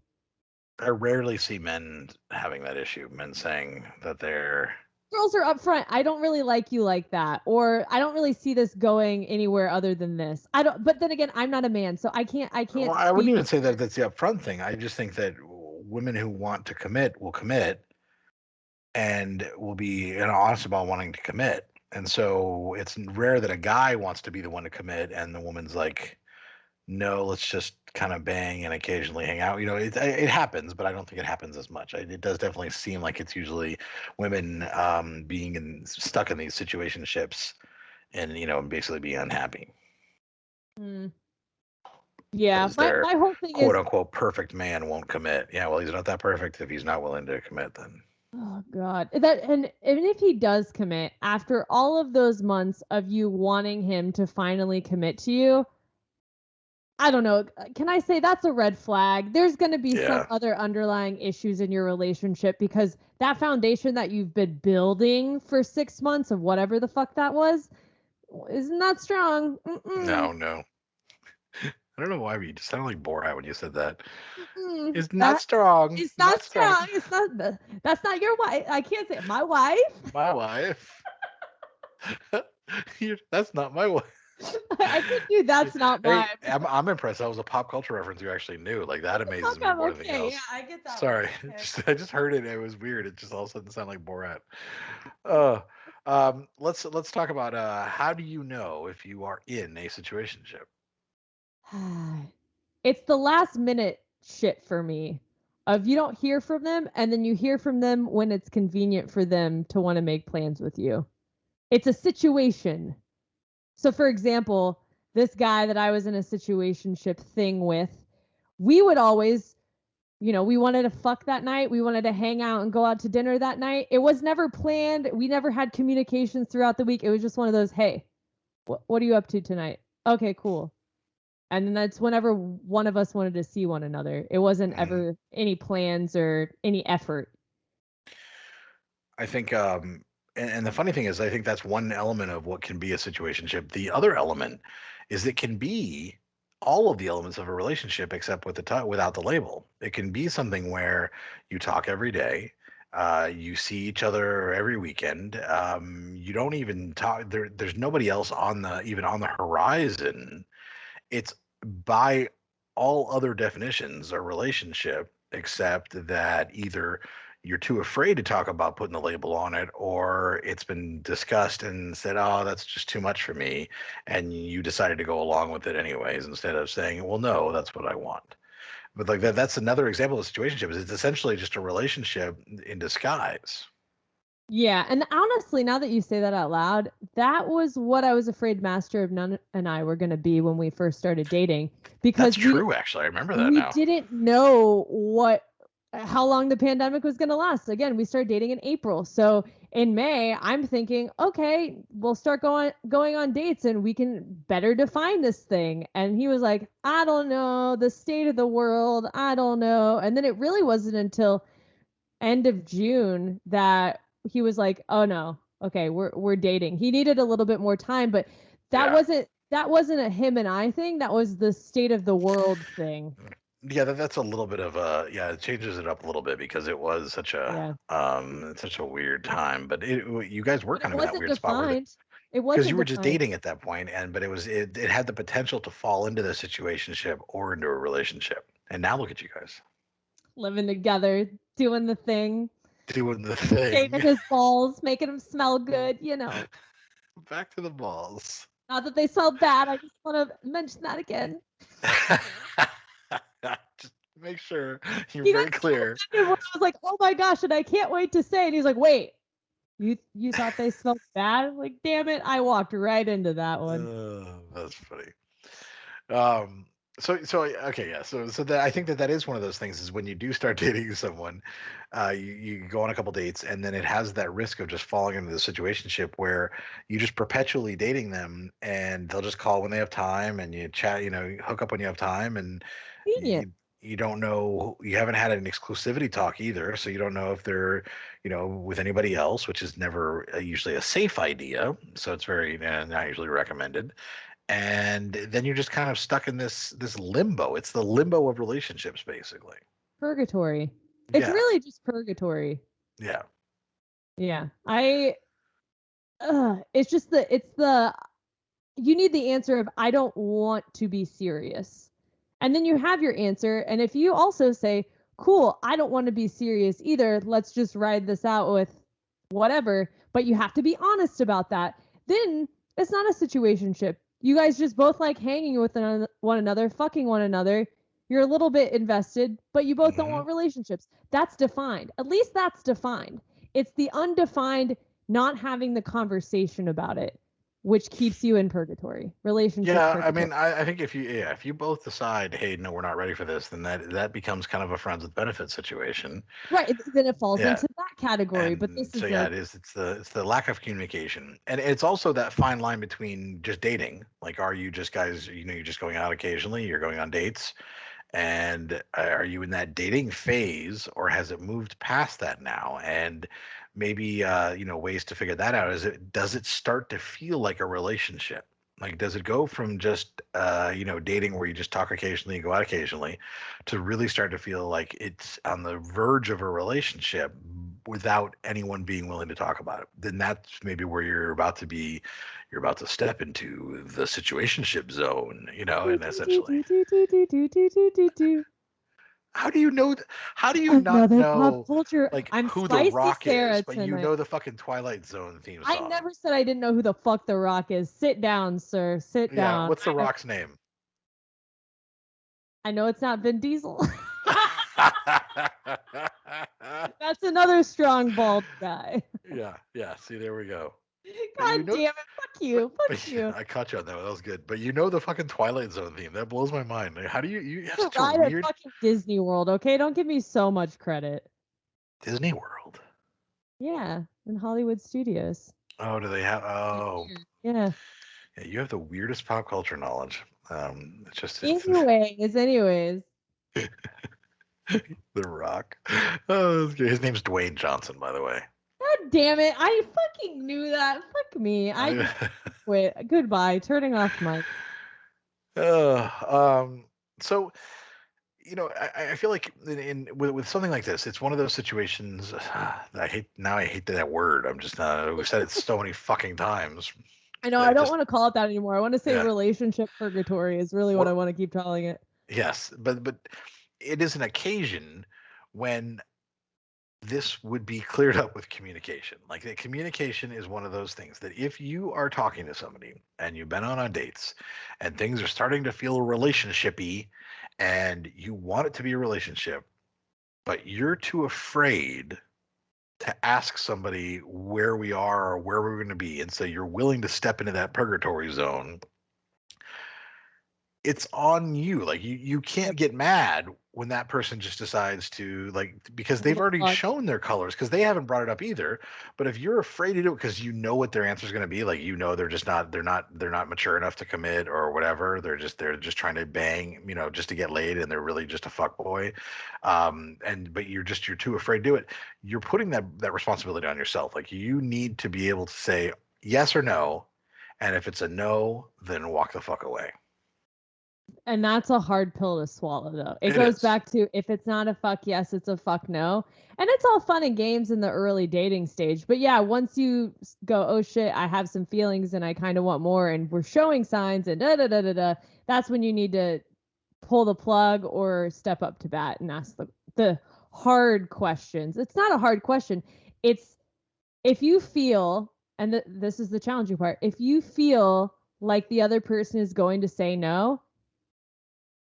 I rarely see men having that issue. Men saying that they're. Girls are upfront. I don't really like you like that, or I don't really see this going anywhere other than this. I don't. But then again, I'm not a man, so I Well, can't I wouldn't speak even say that for. that's the upfront thing. I just think that women who want to commit will commit and will be honest about wanting to commit. And so it's rare that a guy wants to be the one to commit and the woman's like, no, let's just kind of bang and occasionally hang out. It happens, but I don't think it happens as much. It does definitely seem like it's usually women being stuck in these situationships and basically being unhappy Mm. Yeah, because their my whole thing quote is, unquote perfect man won't commit. Yeah, well, he's not that perfect if he's not willing to commit. Then oh God, and even if he does commit, after all of those months of you wanting him to finally commit to you, I don't know. Can I say that's a red flag? There's going to be some yeah, other underlying issues in your relationship because that foundation that you've been building for 6 months of whatever the fuck that was is not strong. Mm-mm, no. I don't know why, but you just sounded like Borat when you said that. mm-mm. It's not That strong. is not Not strong. strong. It's not. That's not your wife. I can't say it. My wife. My wife. That's not my wife. I can do. That's not Hey, mine. I'm impressed. That was a pop culture reference you actually knew. Like that Fuck, amazes me I'm more than anything okay. Yeah, else. I get that one. Sorry, Okay. I just heard it. It was weird. It just all of a sudden sounded like Borat. Let's talk about how do you know if you are in a situationship? It's the last minute shit for me. Of you don't hear from them, and then you hear from them when it's convenient for them to want to make plans with you. It's a situation. So, for example, this guy that I was in a situationship thing with, we would always, we wanted to fuck that night. We wanted to hang out and go out to dinner that night. It was never planned. We never had communications throughout the week. It was just one of those, hey, what are you up to tonight? Okay, cool. And then that's whenever one of us wanted to see one another. It wasn't Mhm. ever any plans or any effort. I think, and the funny thing is, I think that's one element of what can be a situationship. The other element is it can be all of the elements of a relationship except without the label. It can be something where you talk every day, you see each other every weekend. You don't even talk. There's nobody else even on the horizon. It's by all other definitions a relationship, except that either you're too afraid to talk about putting the label on it, or it's been discussed and said, "Oh, that's just too much for me," and you decided to go along with it anyways instead of saying, "Well, no, that's what I want." But like that's another example of situationship. Is it's essentially just a relationship in disguise. Yeah, and honestly, now that you say that out loud, that was what I was afraid Master of None and I were going to be when we first started dating That's because we true, actually. I remember that we now. didn't know how long the pandemic was going to last. Again, we started dating in April. So in May, I'm thinking, okay, we'll start going on dates and we can better define this thing. And he was like, I don't know, the state of the world, I don't know. And then it really wasn't until end of June that he was like, "Oh no, okay, we're dating." He needed a little bit more time, but that Yeah. wasn't that wasn't a him and I thing. That was the state of the world thing. Yeah, that's a little bit of a yeah, it changes it up a little bit because it was Yeah, such a weird time. But you guys were but it kind of in that wasn't weird spot where defined. It because you wasn't were just defined. dating at that point, but it had the potential to fall into the situationship or into a relationship. And now look at you guys Living together, doing the thing, doing the shaving thing. his balls, making him smell good. Back to the balls. Not that they smell bad. I just want to mention that again. Just make sure you're He got very so clear. offended when I was like, "Oh my gosh!" and I can't wait to say. And he's like, "Wait, you thought they smelled bad?" I'm like, damn it, I walked right into that one. That's funny. Um, okay, yeah. So that I think that is one of those things is when you do start dating someone, you go on a couple dates and then it has that risk of just falling into the situationship where you just perpetually dating them and they'll just call when they have time and you chat, you hook up when you have time and Convenient. you don't know you haven't had an exclusivity talk either, so you don't know if they're with anybody else, which is never usually a safe idea. So it's very not usually recommended, and then you're just kind of stuck in this limbo. It's the limbo of relationships, basically. Purgatory. It's Yeah, really just purgatory. yeah, Yeah. It's just you need the answer of I don't want to be serious. And then you have your answer. And if you also say, cool, I don't want to be serious either, let's just ride this out with whatever, but you have to be honest about that, then it's not a situationship. You guys just both like hanging with one another, fucking one another. You're a little bit invested, but you both don't Mhm. want relationships. That's defined. At least that's defined. It's the undefined not having the conversation about it, which keeps you in purgatory. Relationship Yeah, I purgatory. mean, I think if you both decide, hey, no, we're not ready for this, then that becomes kind of a friends with benefits situation. Right. Then it falls Yeah, into that category. But and this so is yeah, a it's the lack of communication, and it's also that fine line between just dating. Like, are you just guys, you're just going out occasionally, you're going on dates, and are you in that dating phase, or has it moved past that now? And maybe ways to figure that out is, does it start to feel like a relationship? Like, does it go from just dating where you just talk occasionally and go out occasionally, to really start to feel like it's on the verge of a relationship without anyone being willing to talk about it? Then that's maybe where you're about to step into the situationship zone, and essentially. How do you know? How do you not another pop know culture. like I'm who The spicy Rock is, Sarah but you tonight. know the fucking Twilight Zone theme I song? never said I didn't know who the fuck The Rock is. Sit down, sir. Sit Yeah, down. what's The Rock's name? I know it's not Vin Diesel. That's another strong bald guy. yeah. See, there we go. But God damn it. Fuck you. Fuck but you. I caught you on that one. That was good. But you know the fucking Twilight Zone theme. That blows my mind. Like, how do you have To such a ride at weird fucking Disney World, okay? Don't give me so much credit. Disney World? Yeah, in Hollywood Studios. Oh, do they have? Oh, Yeah. yeah. You have the weirdest pop culture knowledge. It's Anyways. The Rock. Oh, that's good. His name's Dwayne Johnson, by the way. God damn it. I fucking knew that. Fuck me. I I, just quit. Goodbye. Turning off mic. uh, so I feel like with something like this, it's one of those situations. I hate that word. I'm just we've said it so many fucking times. I know. I That don't just want to call it that anymore. I want to say yeah. relationship purgatory is really what I Or want to keep calling it. yes, but it is an occasion when this would be cleared up with communication. Like, the communication is one of those things that if you are talking to somebody and you've been on dates and things are starting to feel relationshipy and you want it to be a relationship, but you're too afraid to ask somebody where we are or where we're going to be, and so you're willing to step into that purgatory zone, it's on you. Like, you can't Yep. get mad when that person just decides to, like, because Pull they've the already plug. shown their colors, because they haven't brought it up either. But if you're afraid to do it because you know what their answer is going to be, like, they're not mature enough to commit or whatever, they're just trying to bang, just to get laid, and they're really just a fuck boy, and but you're too afraid to do it. You're putting that responsibility on yourself. Like, you need to be able to say yes or no, and if it's a no, then walk the fuck away. And that's a hard pill to swallow, though. It It goes is. back to if it's not a fuck yes, it's a fuck no. And it's all fun and games in the early dating stage. But yeah, once you go, oh shit, I have some feelings and I kind of want more, and we're showing signs and da da da da da, that's when you need to pull the plug or step up to bat and ask the hard questions. It's not a hard question. It's if you feel, and this is the challenging part, if you feel like the other person is going to say no,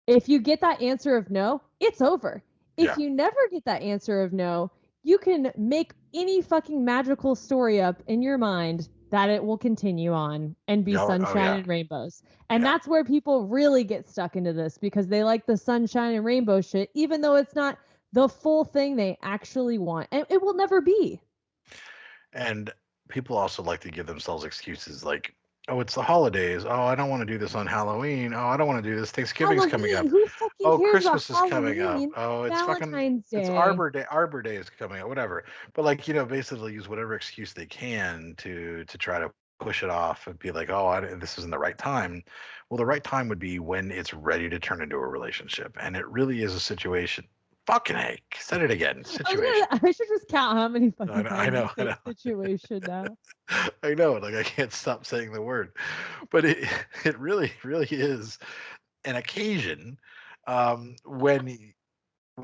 if you get that answer of no, it's over. If Yeah. you never get that answer of no, you can make any fucking magical story up in your mind that it will continue on and be Yeah. Oh sunshine yeah. and rainbows. And Yeah. that's where people really get stuck into this because they like the sunshine and rainbow shit, even though it's not the full thing they actually want. And it will never be. And people also like to give themselves excuses like, oh, it's the holidays. Oh, I don't want to do this on Halloween. Oh, I don't want to do this. Thanksgiving's coming Halloween. up. Who fucking Oh, cares about Christmas is coming up. Halloween? Oh, Valentine's it's Day. Arbor Day. Arbor Day is coming up. Whatever. But, like, basically use whatever excuse they can to try to push it off and be like, oh, this isn't the right time. Well, the right time would be when it's ready to turn into a relationship, and it really is a situation. Fucking hey, said it again. Situation. I should just count how many I fucking know. I times you know. I say know. situation now. I know, like, I can't stop saying the word, but it really is an occasion, when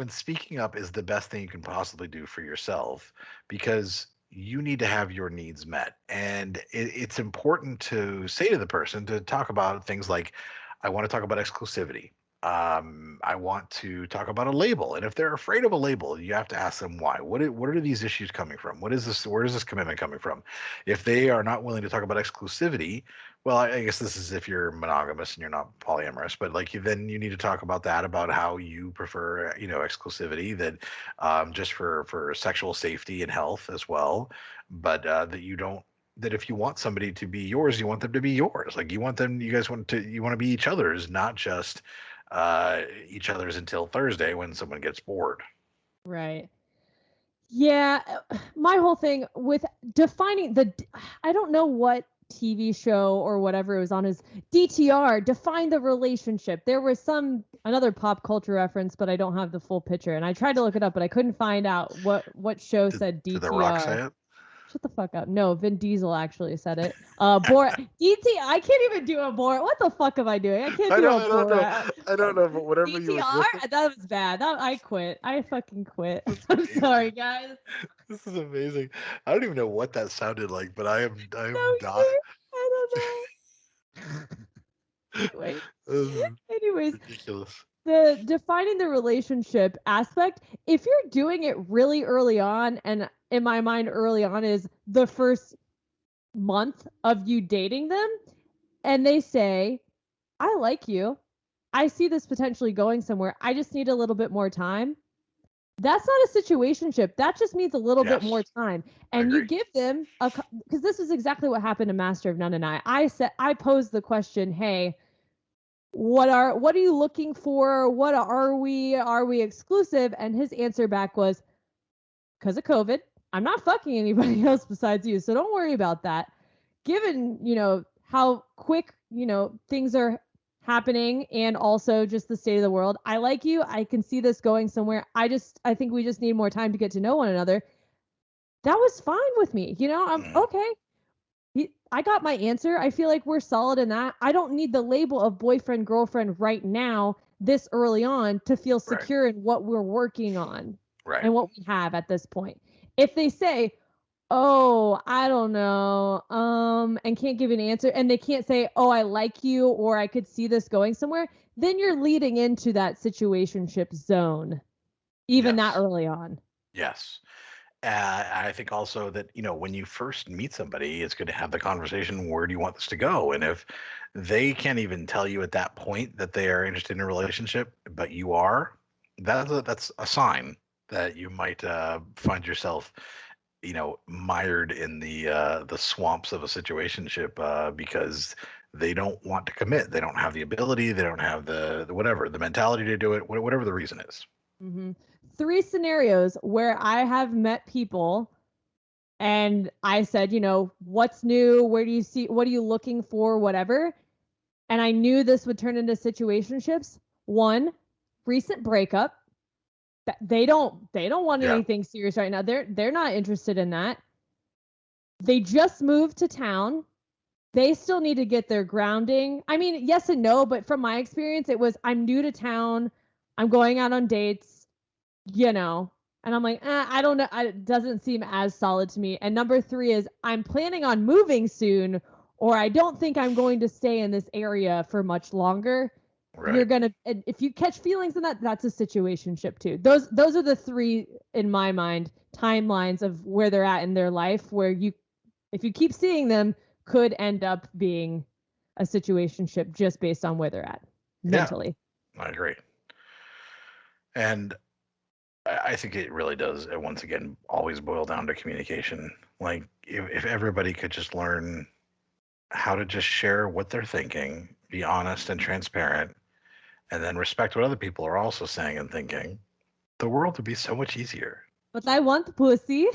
speaking up is the best thing you can possibly do for yourself, because you need to have your needs met, and it's important to say to the person to talk about things like, I want to talk about exclusivity. I want to talk about a label. And if they're afraid of a label, you have to ask them why. What are these issues coming from? What is this? Where is this commitment coming from? If they are not willing to talk about exclusivity, well, I guess this is if you're monogamous and you're not polyamorous, but like then you need to talk about that, about how you prefer, exclusivity, that just for sexual safety and health as well, but that you don't, that if you want somebody to be yours, you want them to be yours. Like you want to be each other's, not just each other's until Thursday when someone gets bored. Right. Yeah, my whole thing with defining I don't know what TV show or whatever it was on is DTR, define the relationship. There was another pop culture reference, but I don't have the full picture. And I tried to look it up, but I couldn't find out what show said DTR. Did The Rock say it? Shut the fuck up. No, Vin Diesel actually said it. Borat. I can't even do a Borat. What the fuck am I doing? I can't do a Borat. I don't know, but whatever DTR? you were. That was bad. I quit. I fucking quit. I'm sorry, guys. This is amazing. I don't even know what that sounded like, but I am No, not. I don't know. Anyways, Ridiculous. the defining the relationship aspect, if you're doing it really early on, and in my mind early on is the first month of you dating them, and they say, I like you, I see this potentially going somewhere, I just need a little bit more time, that's not a situationship. That just means a little bit more time. And you give them because this is exactly what happened to Master of None and I posed the question, hey, what are you looking for? What are we? Are we exclusive? And his answer back was, because of COVID, I'm not fucking anybody else besides you. So don't worry about that. Given, how quick, things are happening and also just the state of the world, I like you. I can see this going somewhere. I think we just need more time to get to know one another. That was fine with me. I'm okay. I got my answer. I feel like we're solid in that. I don't need the label of boyfriend, girlfriend right now, this early on, to feel secure in what we're working on and what we have at this point. If they say, oh, I don't know, and can't give an answer, and they can't say, oh, I like you, or I could see this going somewhere, then you're leading into that situationship zone, even that early on. Yes. I think also that, when you first meet somebody, it's good to have the conversation, where do you want this to go? And if they can't even tell you at that point that they are interested in a relationship, but you are, that's a sign that you might find yourself, mired in the swamps of a situationship because they don't want to commit. They don't have the ability. They don't have the whatever, the mentality to do it, whatever the reason is. Mm-hmm. 3 scenarios where I have met people and I said, what's new? Where do you see, what are you looking for? Whatever. And I knew this would turn into situationships. 1, recent breakup. They don't want anything serious right now. They're not interested in that. They just moved to town. They still need to get their grounding. I mean, yes and no, but from my experience, it was, I'm new to town. I'm going out on dates, and I'm like, I don't know. It doesn't seem as solid to me. And number 3 is, I'm planning on moving soon, or I don't think I'm going to stay in this area for much longer. Right. You're going to, if you catch feelings in that, that's a situationship too. Those are the 3, in my mind, timelines of where they're at in their life, where if you keep seeing them, could end up being a situationship just based on where they're at mentally. I agree. And I think it really does, once again, always boil down to communication. Like, if everybody could just learn how to just share what they're thinking, be honest and transparent, and then respect what other people are also saying and thinking, the world would be so much easier. But I want pussy.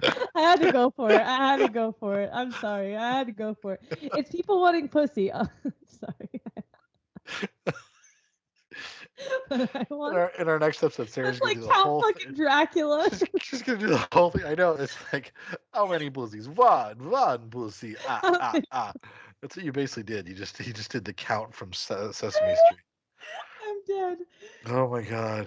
I had to go for it. I'm sorry. I had to go for it. It's people wanting pussy. Oh, sorry. In our next episode, Sarah's going to do the Count whole fucking Dracula. She's going to do the whole thing. I know. It's like, how many pussies? One pussy. That's what you basically did. You just did the count from Sesame Street. I'm dead. Oh my God.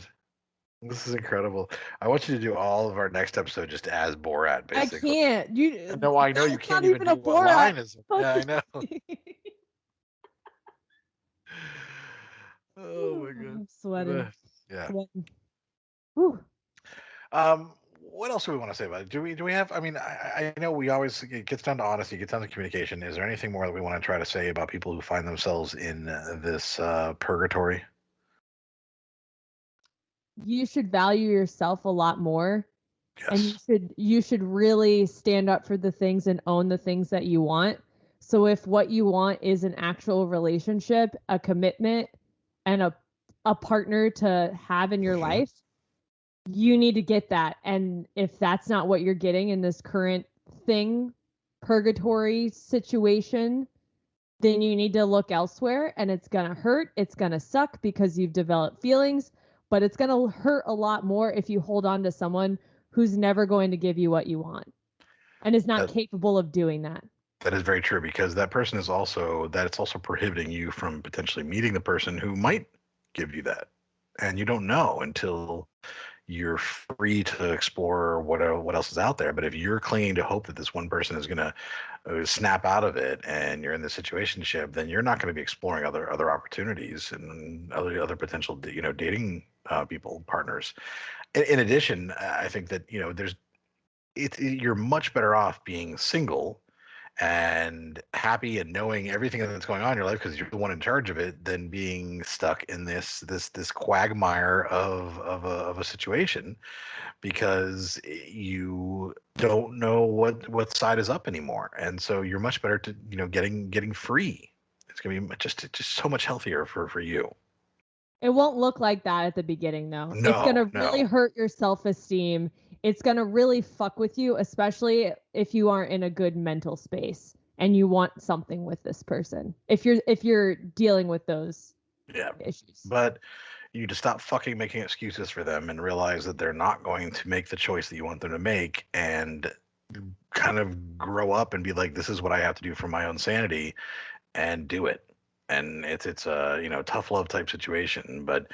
This is incredible. I want you to do all of our next episode just as Borat, basically. I can't. No, I know you can't even do what line is. Yeah, I know. Sweating. Yeah. Sweating. Whew. What else do we want to say about it? Do we have? I mean, I know we always it gets down to honesty, it gets down to communication. Is there anything more that we want to try to say about people who find themselves in this purgatory? You should value yourself a lot more, and Yes. you should really stand up for the things and own the things that you want. So if what you want is an actual relationship, a commitment, and a partner to have in your Mhm. life, you need to get that. And if that's not what you're getting in this current thing, purgatory situation, then you need to look elsewhere, and it's going to hurt. It's going to suck because you've developed feelings, but it's going to hurt a lot more if you hold on to someone who's never going to give you what you want and is not That capable of doing that. that is very true because that person is also that it's also prohibiting you from potentially meeting the person who might give you that, and you don't know until you're free to explore what else is out there. But if you're clinging to hope that this one person is going to snap out of it, and you're in the situationship, then you're not going to be exploring other opportunities and other potential dating people partners. In addition, I think that you're much better off being single and happy and knowing everything that's going on in your life because you're the one in charge of it than being stuck in this quagmire of a situation because you don't know what side is up anymore, and so you're much better to getting free. It's gonna be just so much healthier for you. It won't look like that at the beginning, though. It's going No, to really no. hurt your self-esteem. It's going to really fuck with you, especially if you aren't in a good mental space and you want something with this person. If you're dealing with those Yeah, issues. but you just stop fucking making excuses for them and realize that they're not going to make the choice that you want them to make, and kind of grow up and be like, this is what I have to do for my own sanity, and do it. And it's a tough love type situation, but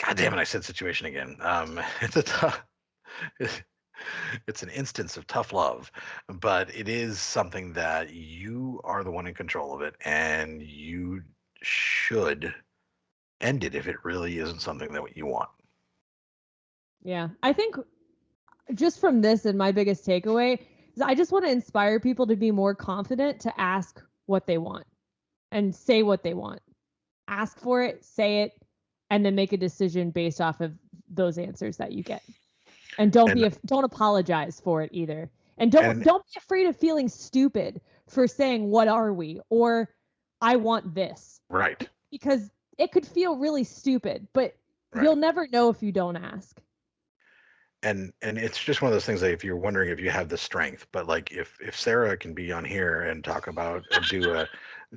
God damn it, I said situation again. It's a tough. It's an instance of tough love, but it is something that you are the one in control of it, and you should end it if it really isn't something that you want. Yeah. I think just from this, and my biggest takeaway is I just want to inspire people to be more confident to ask what they want and say what they want. Ask for it, say it, and then make a decision based off of those answers that you get. And And don't apologize for it either. And don't and don't be afraid of feeling stupid for saying what are we or I want this, right, because it could feel really stupid, but right. you'll never know if you don't ask. And it's just one of those things that if you're wondering if you have the strength, but like if Sarah can be on here and talk about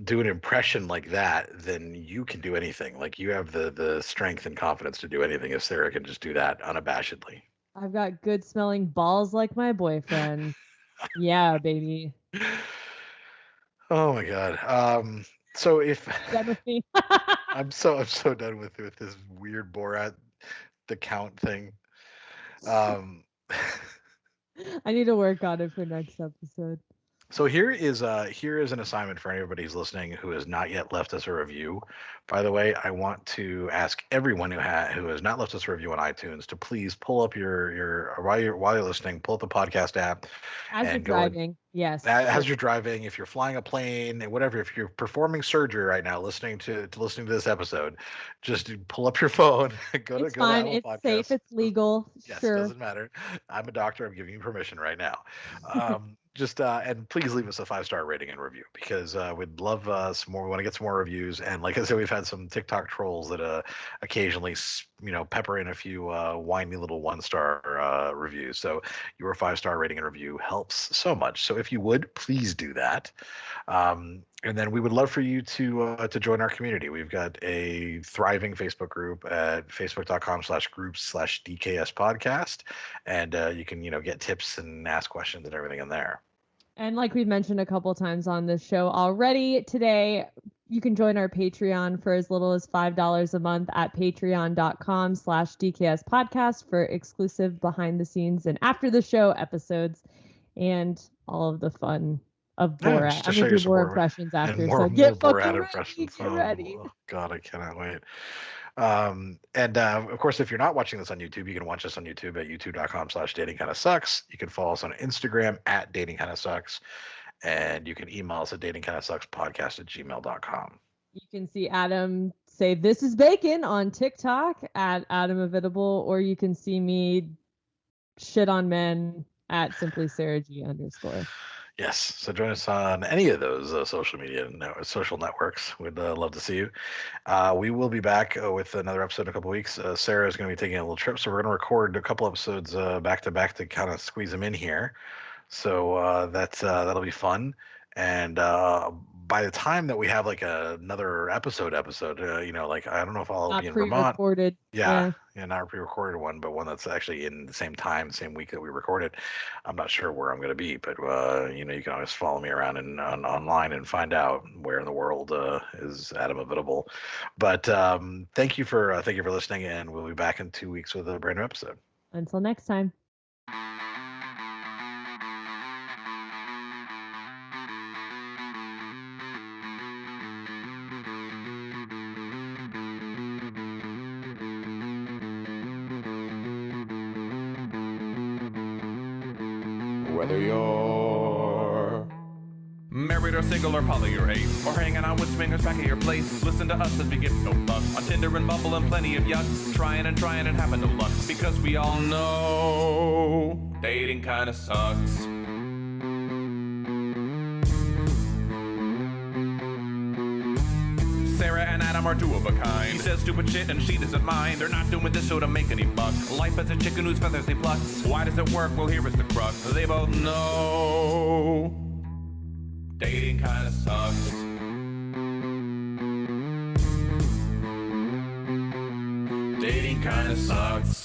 do an impression like that, then you can do anything. Like you have the strength and confidence to do anything if Sarah can just do that unabashedly. I've got good smelling balls like my boyfriend. Yeah, baby. Oh my God. So if Done with me. I'm so done with this weird Borat the count thing. Um, I need to work on it for next episode. so here is an assignment for anybody who's listening who has not yet left us a review. By the way, I want to ask everyone who has not left us a review on iTunes to please pull up your while you're listening, pull up the podcast app As you're and go and driving, yes, sure. as you're driving, if you're flying a plane, whatever, if you're performing surgery right now, listening to this episode, just pull up your phone, It's go to fine. Apple It's safe. Podcasts. It's legal. Yes, Sure. doesn't matter. I'm a doctor. I'm giving you permission right now. Just and please leave us a 5-star rating and review because we'd love some more. We want to get some more reviews. And like I said, we've had some TikTok trolls that occasionally pepper in a few whiny little 1-star reviews. So your 5-star rating and review helps so much. So if you would please do that. And then we would love for you to join our community. We've got a thriving Facebook group at facebook.com/groups/DKS podcast. And you can, get tips and ask questions and everything in there. And like we've mentioned a couple times on this show already today, you can join our Patreon for as little as $5 a month at patreon.com/DKS podcast for exclusive behind the scenes and after the show episodes and all of the fun of Yeah, Borat. just to I'm show gonna your do more support impressions and after, more so more get Borat fucking ready. impressions. Get ready. Oh God, I cannot wait. And of course, if you're not watching this on YouTube, you can watch us on YouTube at youtube.com/datingkindasucks. You can follow us on Instagram at datingkindasucks, and you can email us at datingkindasuckspodcast@gmail.com. You can see Adam say "This is bacon" on TikTok at Adam Heathable, or you can see me shit on men at simply Sarah G _. Yes. So join us on any of those social networks. We'd love to see you. We will be back with another episode in a couple weeks. Sarah is going to be taking a little trip, so we're going to record a couple episodes back to back to kind of squeeze them in here. So that'll be fun. And by the time that we have like another episode, like I don't know if I'll Not be in Vermont. pre-recorded. Yeah, not a pre-recorded one, but one that's actually in the same time, same week that we recorded. I'm not sure where I'm going to be, but you can always follow me around and online and find out where in the world is Adam Heathable. But thank you for listening, and we'll be back in 2 weeks with a brand new episode. Until next time. Whether you're married or single or poly or ace, or hanging out with swingers back at your place, listen to us as we give no fuck on Tinder and Bumble and plenty of yucks, trying and having no luck, because we all know dating kinda sucks. Sarah and Adam are two of a kind. He says stupid shit and she doesn't mind. They're not doing this show to make any buck. Life as a chicken whose feathers he plucks. Why does it work? Well, here is the crux. They both know dating kinda sucks. Dating kinda sucks.